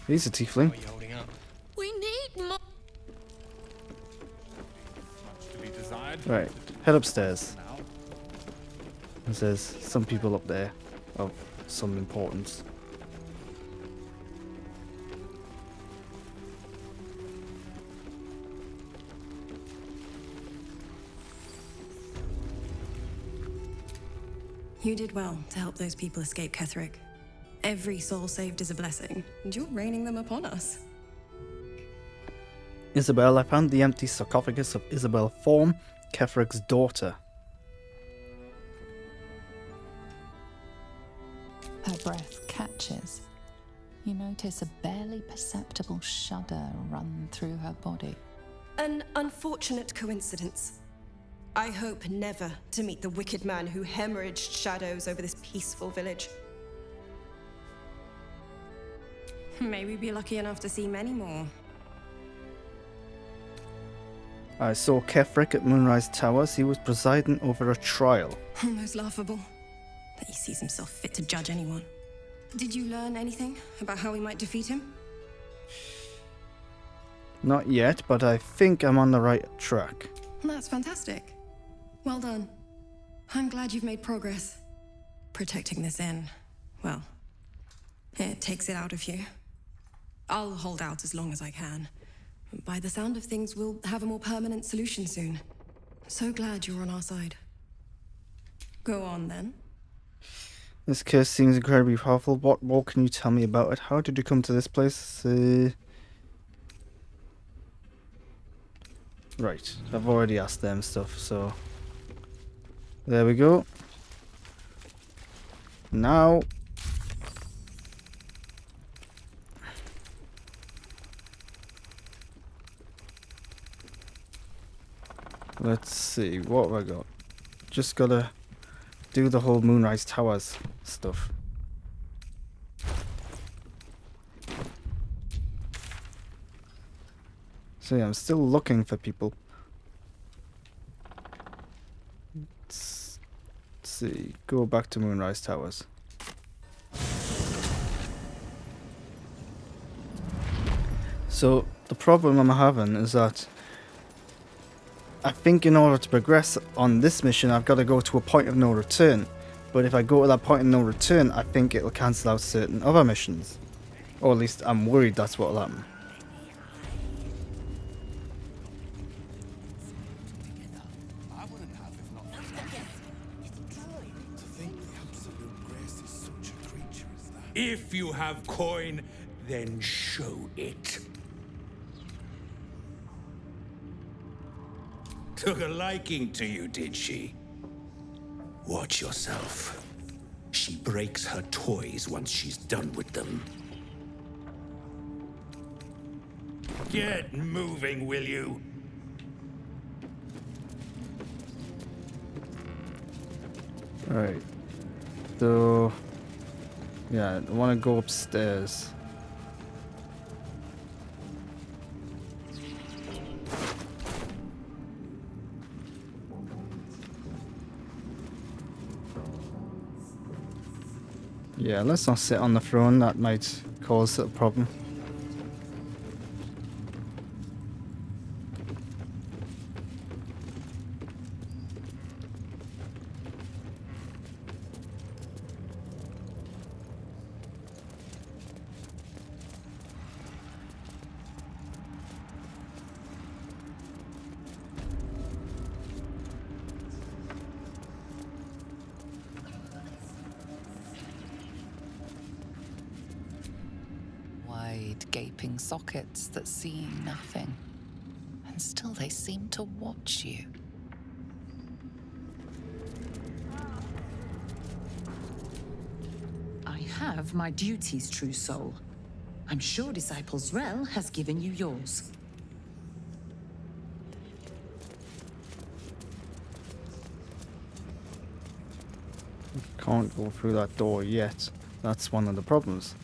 He's a tiefling. What are you holding up? We need more. To be desired. Right, head upstairs. There's some people up there of some importance. You did well to help those people escape Ketherick. Every soul saved is a blessing, and you're raining them upon us. Isabel, I found the empty sarcophagus of Isabel Form, Ketherick's daughter. Her breath catches. You notice a barely perceptible shudder run through her body. An unfortunate coincidence. I hope never to meet the wicked man who hemorrhaged shadows over this peaceful village. May we be lucky enough to see many more. I saw Ketherick at Moonrise Towers. He was presiding over a trial. Almost laughable that he sees himself fit to judge anyone. Did you learn anything about how we might defeat him? Not yet, but I think I'm on the right track. That's fantastic. Well done. I'm glad you've made progress. Protecting this inn, well, it takes it out of you. I'll hold out as long as I can. By the sound of things, we'll have a more permanent solution soon. So glad you're on our side. Go on, then. This curse seems incredibly powerful. What more can you tell me about it? How did you come to this place? Right, I've already asked them stuff, so... There we go. Now... Let's see, what have I got? Just gotta do the whole Moonrise Towers stuff. So yeah, I'm still looking for people. Let's see, go back to Moonrise Towers. So the problem I'm having is that I think in order to progress on this mission I've got to go to a point of no return. But if I go to that point of no return, I think it'll cancel out certain other missions. Or at least I'm worried that's what'll happen. If you have coin, then show it. Took a liking to you, did she? Watch yourself. She breaks her toys once she's done with them. Get moving, will you? Alright. So... yeah, I want to go upstairs. Yeah, let's not sit on the throne, that might cause a problem. Wide, gaping sockets that see nothing. And still they seem to watch you. have my duties, true soul. I'm sure Disciples Rel has given you yours. Can't go through that door yet. That's one of the problems.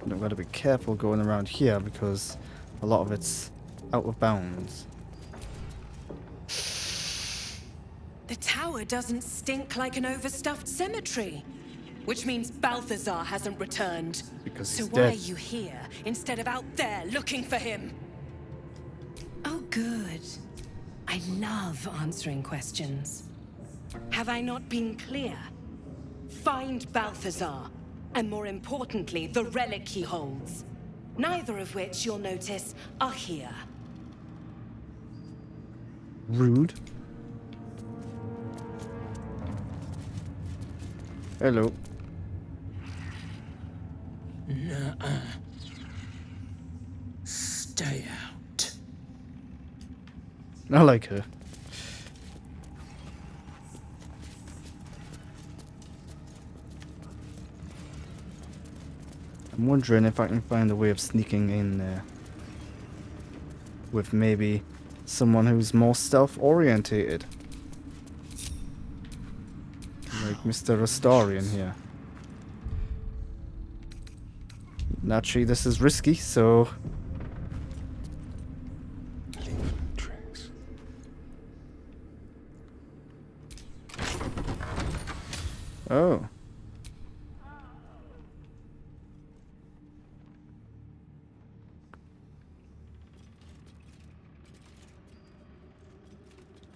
And I've got to be careful going around here because a lot of it's out of bounds. The tower doesn't stink like an overstuffed cemetery. Which means Balthazar hasn't returned. Because so he's why dead. are you here instead of out there looking for him? Oh, good. I love answering questions. Have I not been clear? Find Balthazar, and more importantly, the relic he holds. Neither of which, you'll notice, are here. Rude. Hello. Nuh-uh. Stay out. I like her. I'm wondering if I can find a way of sneaking in there with maybe someone who's more stealth orientated. Like Mr. Astarion here. Naturally, this is risky, so... Oh.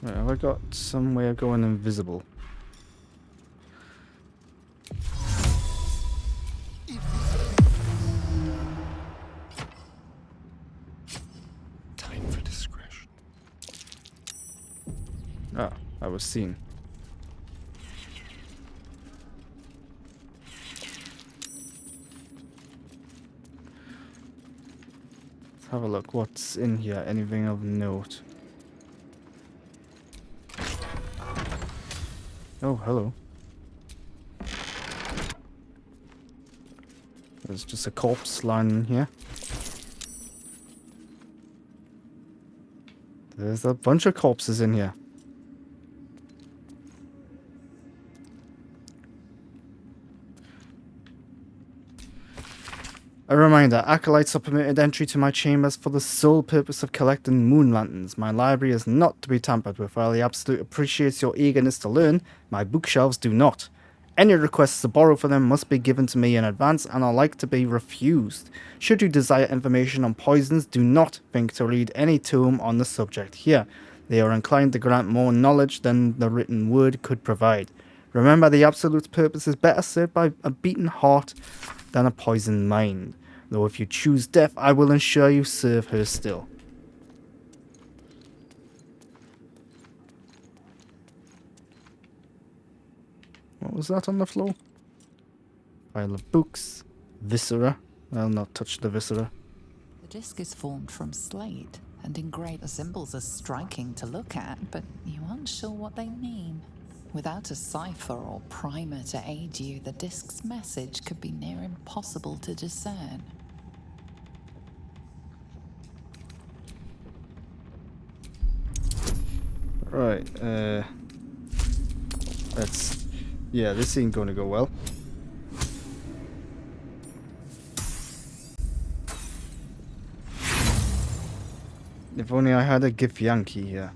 Right, have I got some way of going invisible? Time for discretion. Ah, I was seen. Let's have a look. What's in here? Anything of note? Oh, hello. There's just a corpse lying in here. There's a bunch of corpses in here. A reminder, acolytes are permitted entry to my chambers for the sole purpose of collecting moon lanterns. My library is not to be tampered with. While I absolutely appreciate your eagerness to learn, my bookshelves do not. Any requests to borrow for them must be given to me in advance and are like to be refused. Should you desire information on poisons, do not think to read any tome on the subject here. They are inclined to grant more knowledge than the written word could provide. Remember, the absolute purpose is better served by a beaten heart than a poisoned mind. Though if you choose death, I will ensure you serve her still. What was that on the floor? Pile of books. Viscera. I'll not touch the viscera. The disc is formed from slate and engraved. The symbols are striking to look at, but you aren't sure what they mean. Without a cipher or primer to aid you, the disc's message could be near impossible to discern. Right, let's... Yeah, this ain't gonna go well. If only I had a Githyanki here.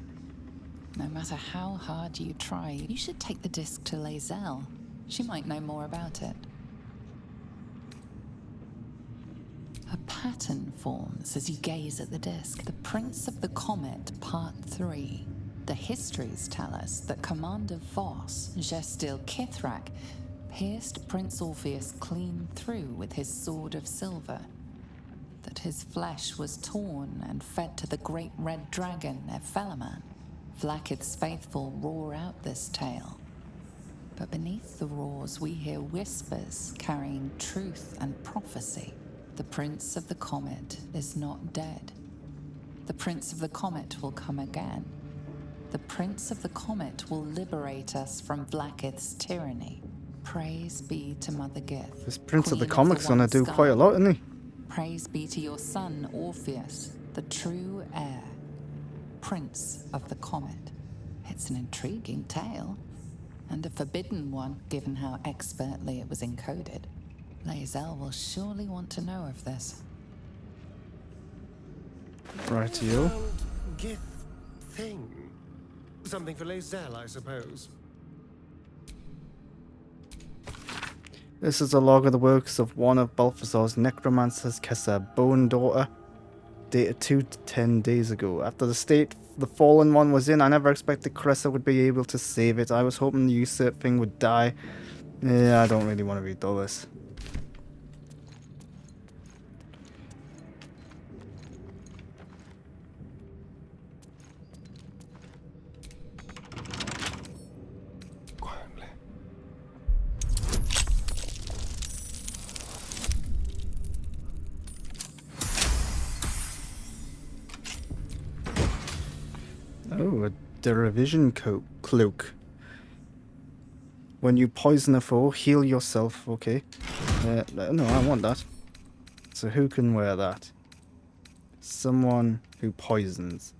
No matter how hard you try, you should take the disc to Lae'zel. She might know more about it. A pattern forms as you gaze at the disc. The Prince of the Comet, Part 3. The histories tell us that Commander Voss, Gestil Kithrak, pierced Prince Orpheus clean through with his sword of silver. That his flesh was torn and fed to the great red dragon, Ephelaman. Vlaakith's faithful roar out this tale. But beneath the roars we hear whispers carrying truth and prophecy. The Prince of the Comet is not dead. The Prince of the Comet will come again. The Prince of the Comet will liberate us from Vlaakith's tyranny. Praise be to Mother Gith. This Prince of the Queen Comic's gonna One do Sky. quite a lot, isn't he? Praise be to your son, Orpheus, the true heir. Prince of the Comet. It's an intriguing tale, and a forbidden one, given how expertly it was encoded. Lae'zel will surely want to know of this. Rightio. Gith thing. Something for Lae'zel, I suppose. This is a log of the works of one of Balthazar's necromancers, Kessa, Bone Daughter, dated 2 to 10 days ago. After the state the Fallen One was in, I never expected Cressa would be able to save it. I was hoping the usurp thing would die. Yeah, I don't really want to read all this. Oh, a Derivision cloak. When you poison a foe, heal yourself. Okay. No, I want that. So who can wear that? Someone who poisons.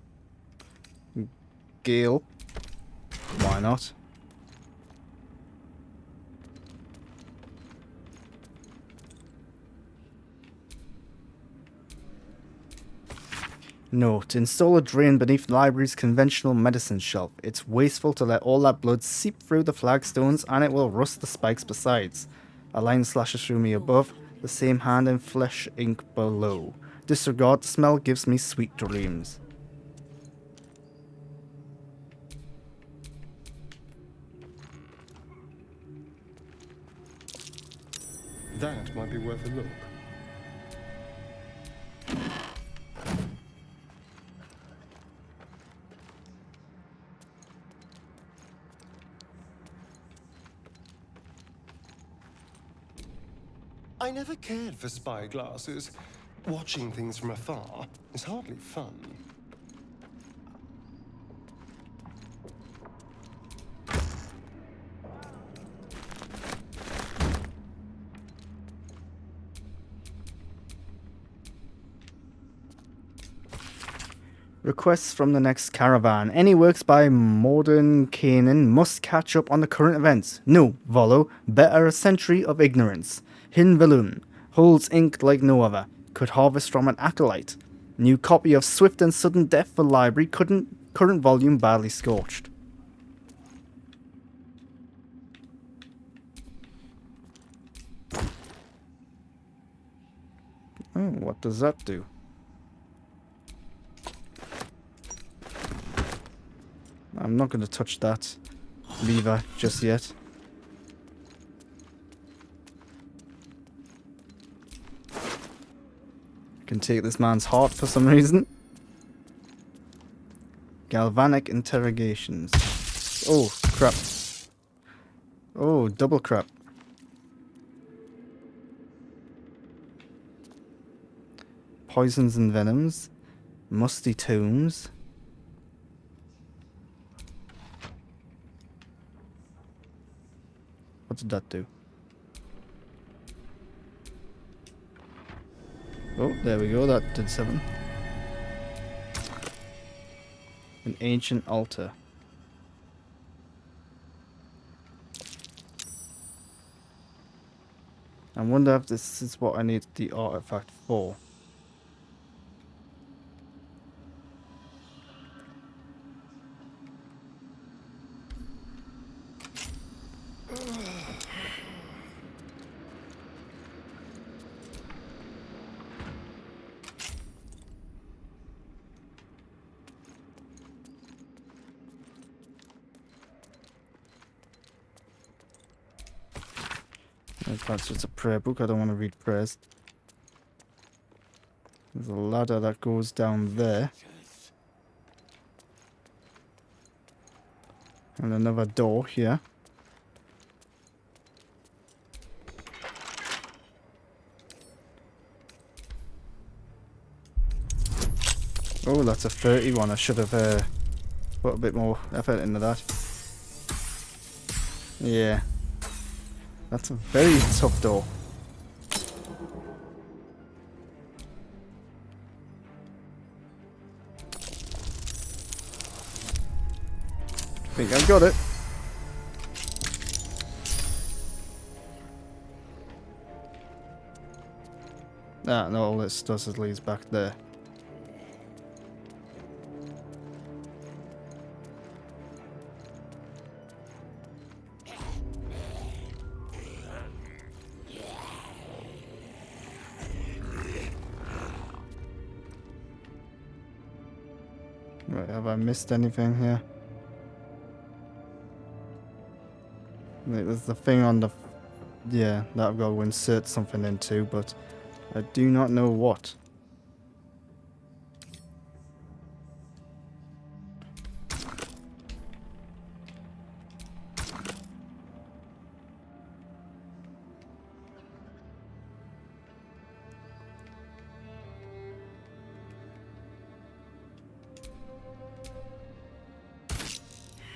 Gale. Why not? Note, install a drain beneath the library's conventional medicine shelf. It's wasteful to let all that blood seep through the flagstones and it will rust the spikes besides. A line slashes through me above, the same hand and flesh ink below. Disregard the smell, gives me sweet dreams. That might be worth a look. I never cared for spyglasses. Watching things from afar is hardly fun. Requests from the next caravan. Any works by Modern Canaan must catch up on the current events. No, Volo, better a century of ignorance. Hin Velun holds ink like no other. Could harvest from an acolyte. New copy of Swift and Sudden Death for library. Current volume badly scorched. Oh, what does that do? I'm not going to touch that lever just yet. Can take this man's heart for some reason. Galvanic interrogations. Oh, crap. Oh, double crap. Poisons and venoms. Musty tomes. What did that do? Oh, there we go, that did 7. An ancient altar. I wonder if this is what I need the artifact for. That's just a prayer book. I don't want to read prayers. There's a ladder that goes down there. And another door here. Oh, that's a 31. I should have... put a bit more effort into that. Yeah. That's a very tough door. I think I got it. Ah, no, all this does is leads back there. Right, have I missed anything here? There's the thing on the... Yeah, that I've got to insert something into, but I do not know what.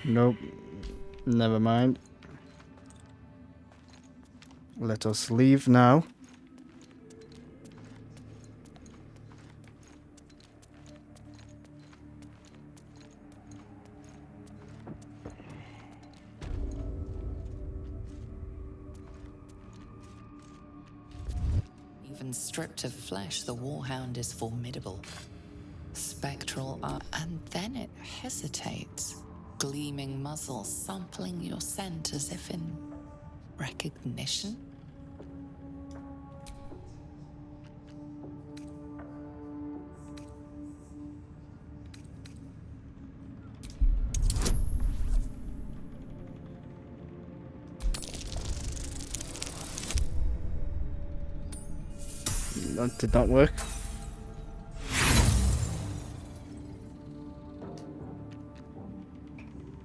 Nope. Never mind. Let us leave now. Even stripped of flesh, the Warhound is formidable. Spectral eye, and then it hesitates. Gleaming muzzle sampling your scent as if in recognition. That did not work.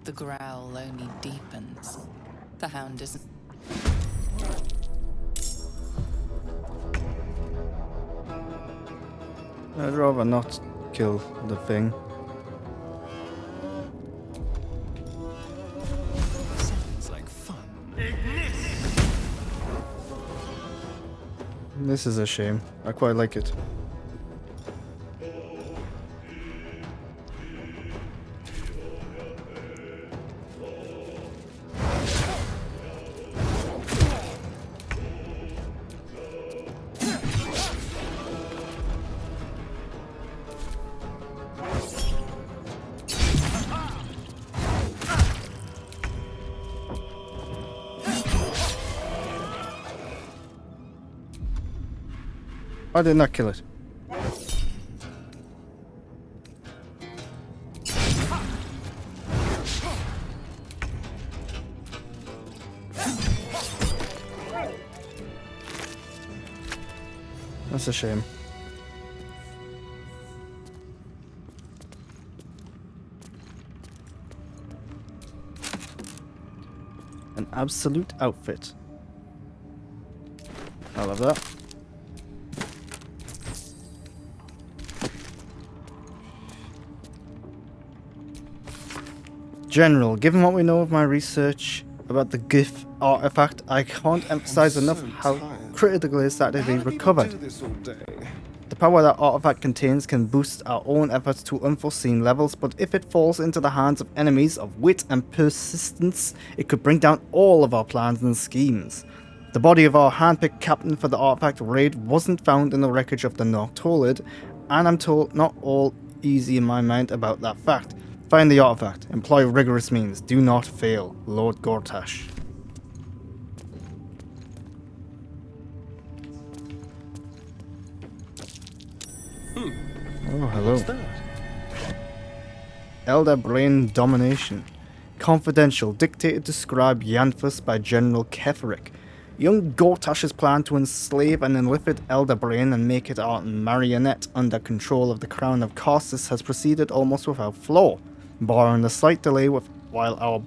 The growl only deepens. The hound isn't. I'd rather not kill the thing. Sounds like fun. This is a shame. I quite like it. I did not kill it. That's a shame. An absolute outfit. I love that. General, given what we know of my research about the GIF artifact, I can't emphasize enough how critical it is that it be recovered. The power that artifact contains can boost our own efforts to unforeseen levels, but if it falls into the hands of enemies of wit and persistence, it could bring down all of our plans and schemes. The body of our handpicked captain for the artifact raid wasn't found in the wreckage of the Noctolid, and I'm told not all easy in my mind about that fact. Find the artifact. Employ rigorous means. Do not fail. Lord Gortash. Oh, hello. What's that? Elder Brain Domination. Confidential. Dictated to scribe Yanthus by General Ketheric. Young Gortash's plan to enslave an illithid Elder Brain and make it our marionette under control of the Crown of Karsus has proceeded almost without flaw, barring a slight delay while our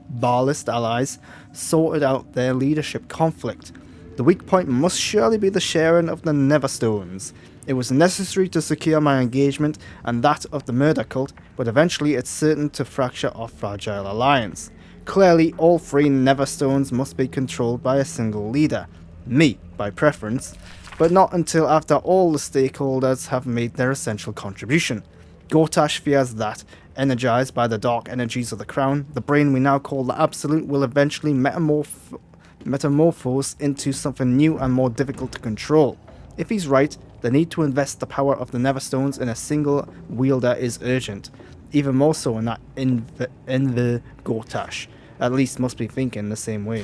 Barlist allies sorted out their leadership conflict. The weak point must surely be the sharing of the Neverstones. It was necessary to secure my engagement and that of the murder cult, but eventually it's certain to fracture our fragile alliance. Clearly, all 3 Neverstones must be controlled by a single leader, me by preference, but not until after all the stakeholders have made their essential contribution. Gortash fears that, energized by the dark energies of the crown, the brain we now call the Absolute will eventually metamorphose into something new and more difficult to control. If he's right, the need to invest the power of the Neverstones in a single wielder is urgent. Even more so in the Gortash. At least must be thinking the same way.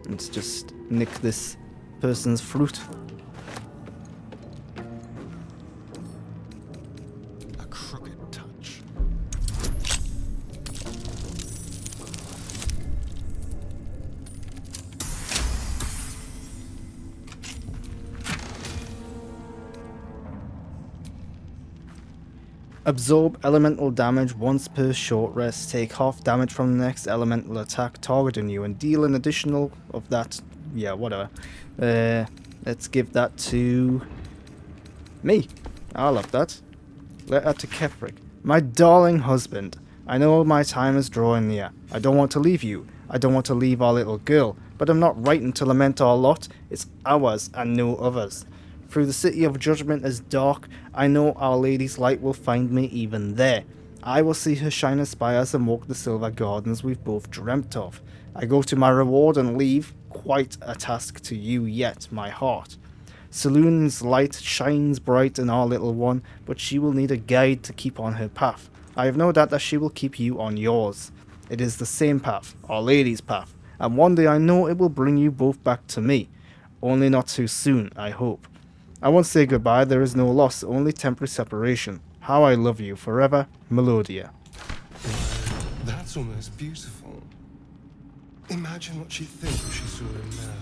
Let's just nick this person's fruit. A crooked touch. Absorb elemental damage once per short rest. Take half damage from the next elemental attack targeting you and deal an additional of that. Yeah, whatever. Let's give that to me. I love that. Letter to Kefric. My darling husband, I know my time is drawing near. I don't want to leave you. I don't want to leave our little girl. But I'm not writing to lament our lot. It's ours and no others. Through the city of judgment as dark, I know Our Lady's light will find me even there. I will see her shine her spires and walk the silver gardens we've both dreamt of. I go to my reward and leave quite a task to you yet, my heart. Saloon's light shines bright in our little one, but she will need a guide to keep on her path. I have no doubt that she will keep you on yours. It is the same path, Our Lady's path, and one day I know it will bring you both back to me. Only not too soon, I hope. I won't say goodbye, there is no loss, only temporary separation. How I love you forever, Melodia. That's almost beautiful. Imagine what she'd think if she saw him now.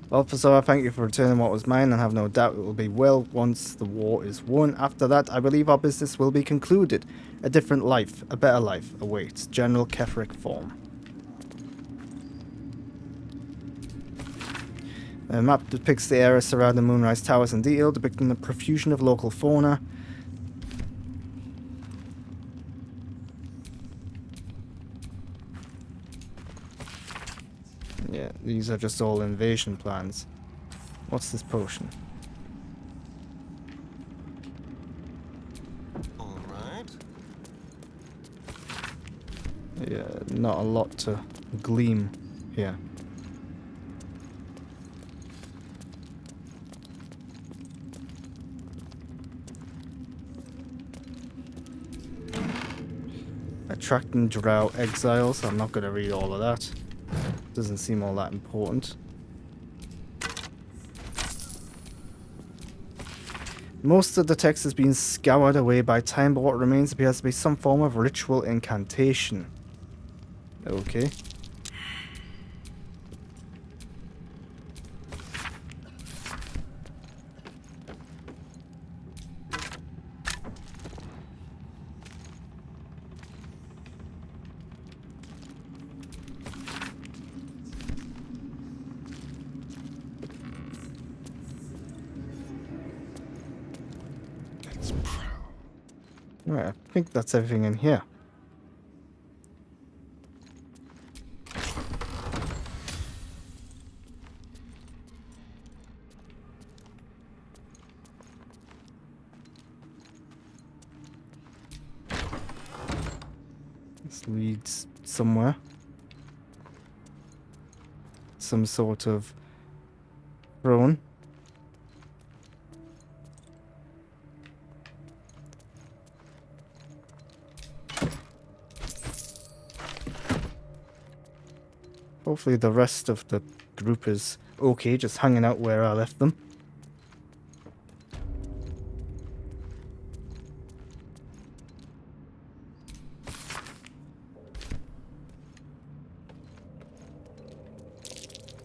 Well, Professor, thank you for returning what was mine, and have no doubt it will be well once the war is won. After that, I believe our business will be concluded. A different life, a better life, awaits. General Kefric form. The map depicts the area surrounding Moonrise Towers in detail, depicting the profusion of local fauna. Yeah, these are just all invasion plans. What's this potion? Alright. Yeah, not a lot to gleam here. Attracting drow exiles. I'm not going to read all of that. Doesn't seem all that important. Most of the text has been scoured away by time, but what remains appears to be some form of ritual incantation. Okay. Right, I think that's everything in here. This leads somewhere. Some sort of throne. Hopefully the rest of the group is okay, just hanging out where I left them.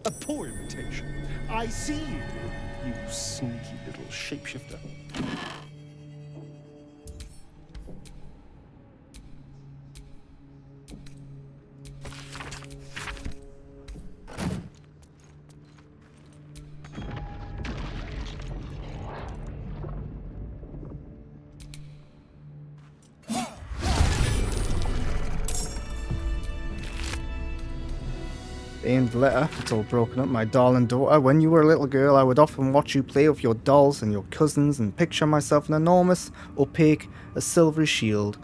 A poor imitation. I see you, you sneaky little shapeshifter. Aimed letter, it's all broken up. My darling daughter, when you were a little girl, I would often watch you play with your dolls and your cousins and picture myself an enormous, opaque, a silvery shield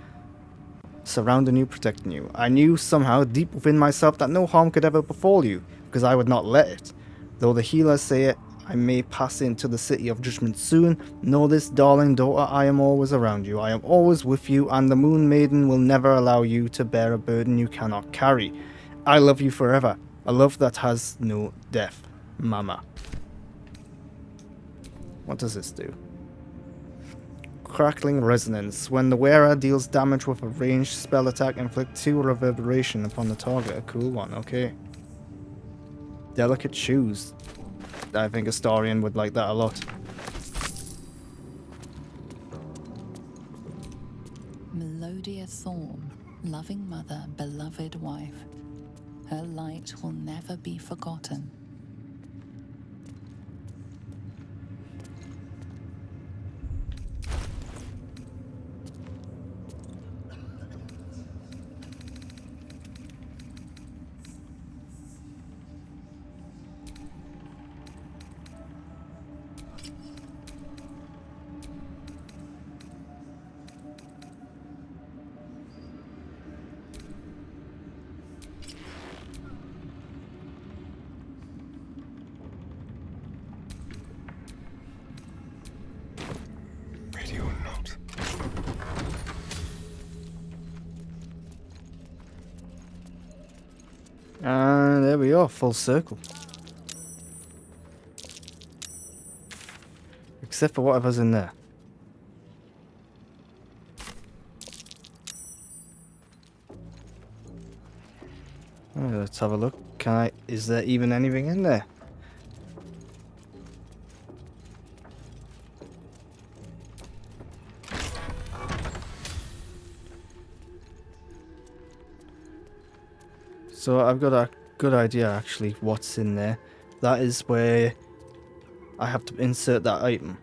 surrounding you, protecting you. I knew somehow, deep within myself, that no harm could ever befall you, because I would not let it. Though the healers say it, I may pass into the city of judgment soon. Know this, darling daughter, I am always around you. I am always with you, and the Moon Maiden will never allow you to bear a burden you cannot carry. I love you forever. A love that has no death. Mama. What does this do? Crackling resonance. When the wearer deals damage with a ranged spell attack, inflict 2 reverberation upon the target. A cool one, okay. Delicate shoes. I think Astarion would like that a lot. Melodia Thorn, loving mother, beloved wife. Her light will never be forgotten. And there we are, full circle. Except for whatever's in there. Let's have a look. Is there even anything in there? So I've got a good idea actually what's in there. That is where I have to insert that item.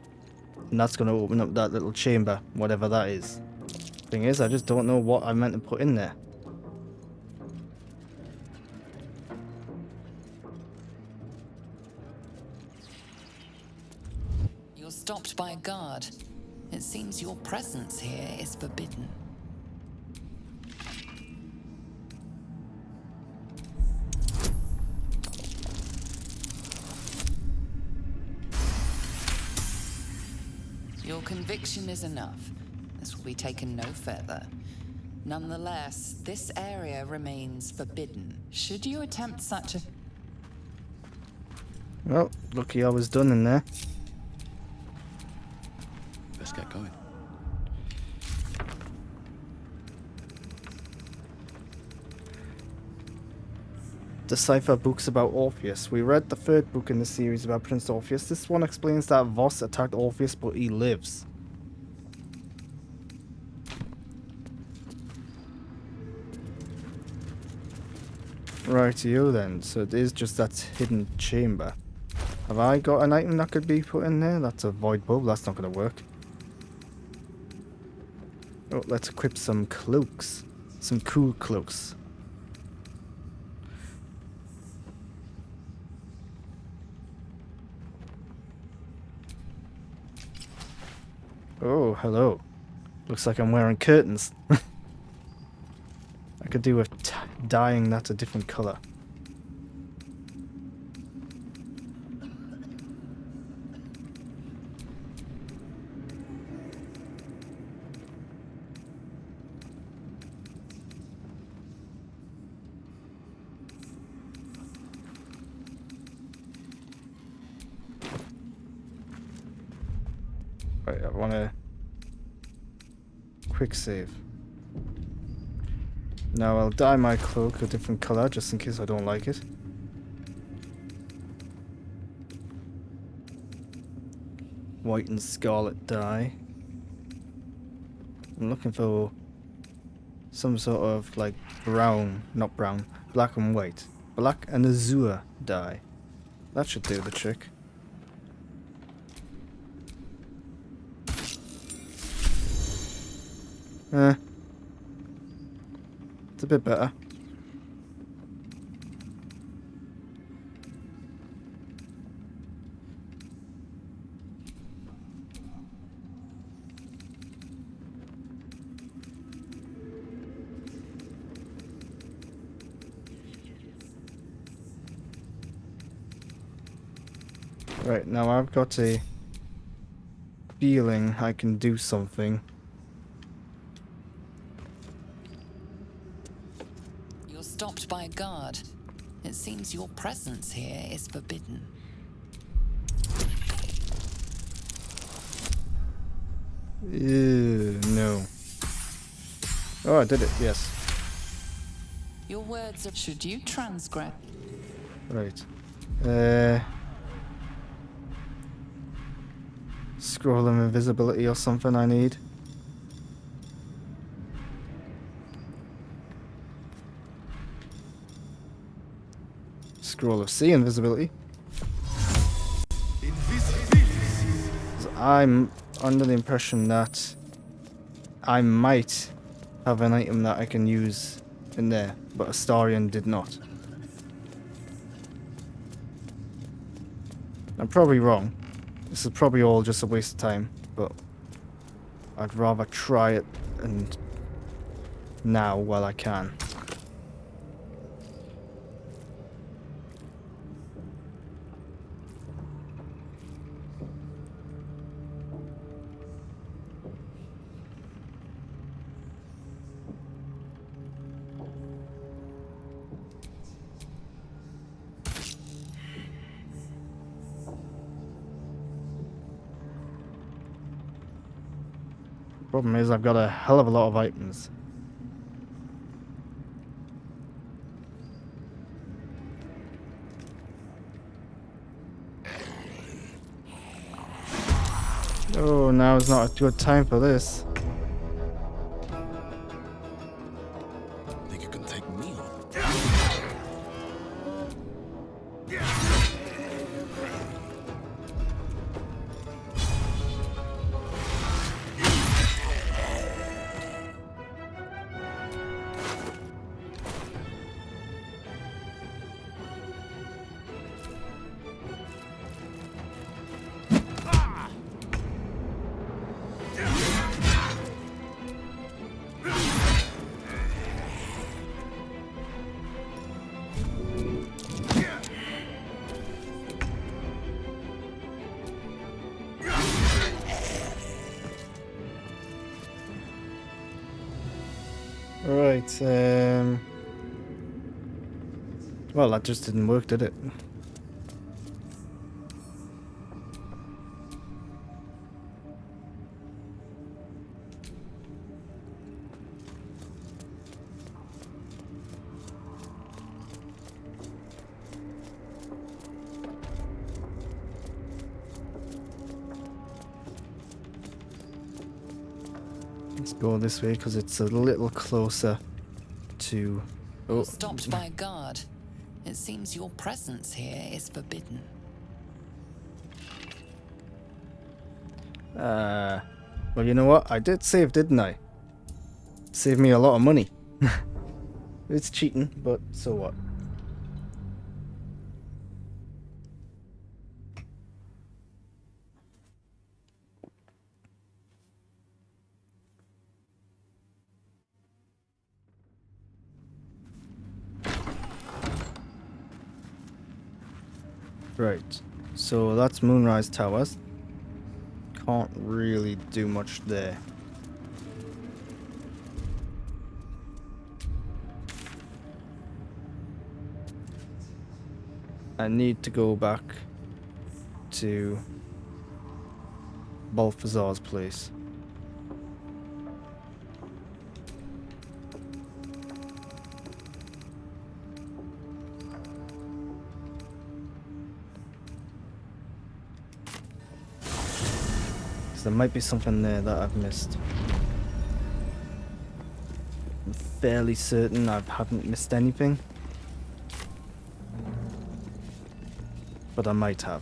And that's going to open up that little chamber, whatever that is. Thing is, I just don't know what I meant to put in there. You're stopped by a guard. It seems your presence here is forbidden. Your conviction is enough. This will be taken no further. Nonetheless, this area remains forbidden. Should you attempt such a... Well, lucky I was done in there. Let's get going. Decipher books about Orpheus. We read the 3rd book in the series about Prince Orpheus. This one explains that Voss attacked Orpheus, but he lives. Rightio then, so it is just that hidden chamber. Have I got an item that could be put in there? That's a void bulb, that's not going to work. Oh, let's equip some cloaks. Some cool cloaks. Oh, hello. Looks like I'm wearing curtains. I could do with dyeing that a different colour. Right, I want to quick save. Now I'll dye my cloak a different colour just in case I don't like it. white and scarlet dye. I'm looking for some sort of like brown, not brown, black and white. Black and azure dye. That should do the trick. It's a bit better. Right, now I've got a feeling I can do something. You're stopped by a guard. It seems your presence here is forbidden. Ew, no. Oh, I did it, yes. Your words are... Should you transgress? Right. Scroll of invisibility or something I need. Scroll of sea invisibility. I'm under the impression that I might have an item that I can use in there, but Astarion did not. I'm probably wrong. This is probably all just a waste of time, but I'd rather try it and now while I can. Problem is, I've got a hell of a lot of items. Oh, now is not a good time for this. Think you can take me on? Right, well, that just didn't work, did it? Let's go this way because it's a little closer to... Oh. Stopped by a guard. It seems your presence here is forbidden. Well, you know what? I did save, didn't I? Saved me a lot of money. It's cheating, but so what? Right, so that's Moonrise Towers. Can't really do much there. I need to go back to Balthazar's place. Because there might be something there that I've missed. I'm fairly certain I haven't missed anything. But I might have.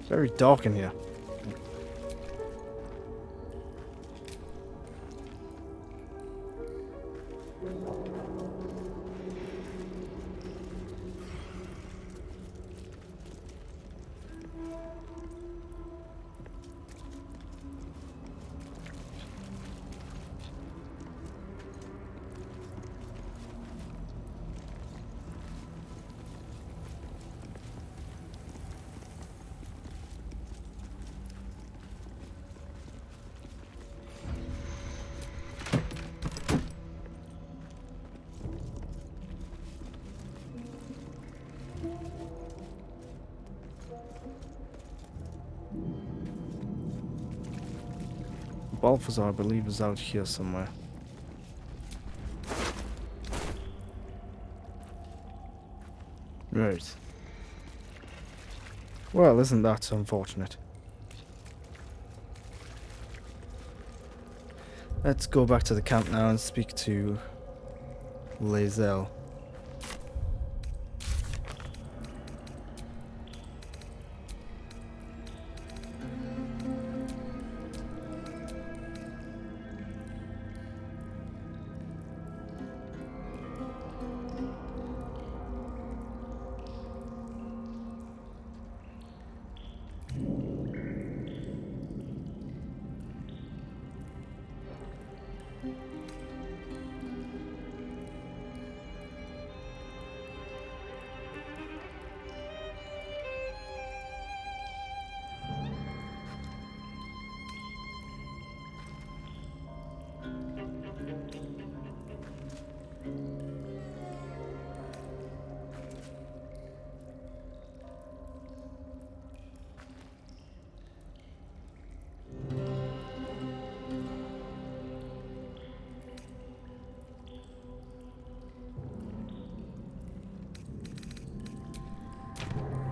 Very dark in here. Balthazar, I believe, is out here somewhere. Right. Well, isn't that unfortunate? Let's go back to the camp now and speak to Lae'zel.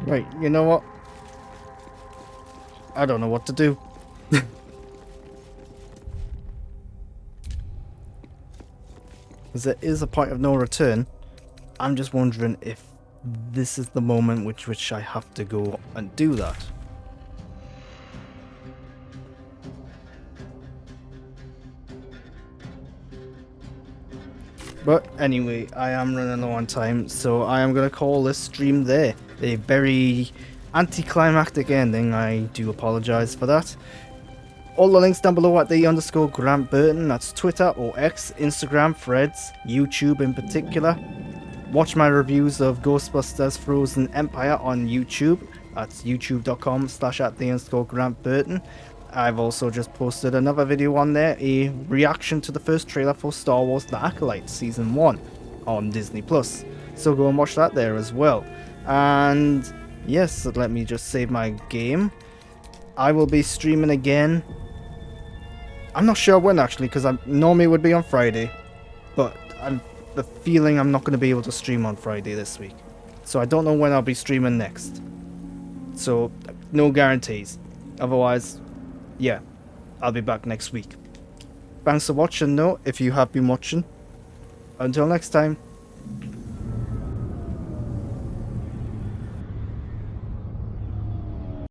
Right, you know what? I don't know what to do. Because there is a point of no return. I'm just wondering if this is the moment which I have to go and do that. But anyway, I am running low on time, so I am going to call this stream there. A very anticlimactic ending, I do apologise for that. All the links down below at @the_Grant Burton, that's Twitter or X, Instagram, Threads, YouTube in particular. Watch my reviews of Ghostbusters Frozen Empire on YouTube, that's youtube.com/@the_Grant Burton. I've also just posted another video on there, a reaction to the first trailer for Star Wars The Acolyte Season 1 on Disney+. So go and watch that there as well. And yes, let me just save my game. I will be streaming again. I'm not sure when actually, because I normally would be on Friday. But I'm the feeling I'm not going to be able to stream on Friday this week. So I don't know when I'll be streaming next. So no guarantees. Otherwise, yeah, I'll be back next week. Thanks for watching though, if you have been watching. Until next time.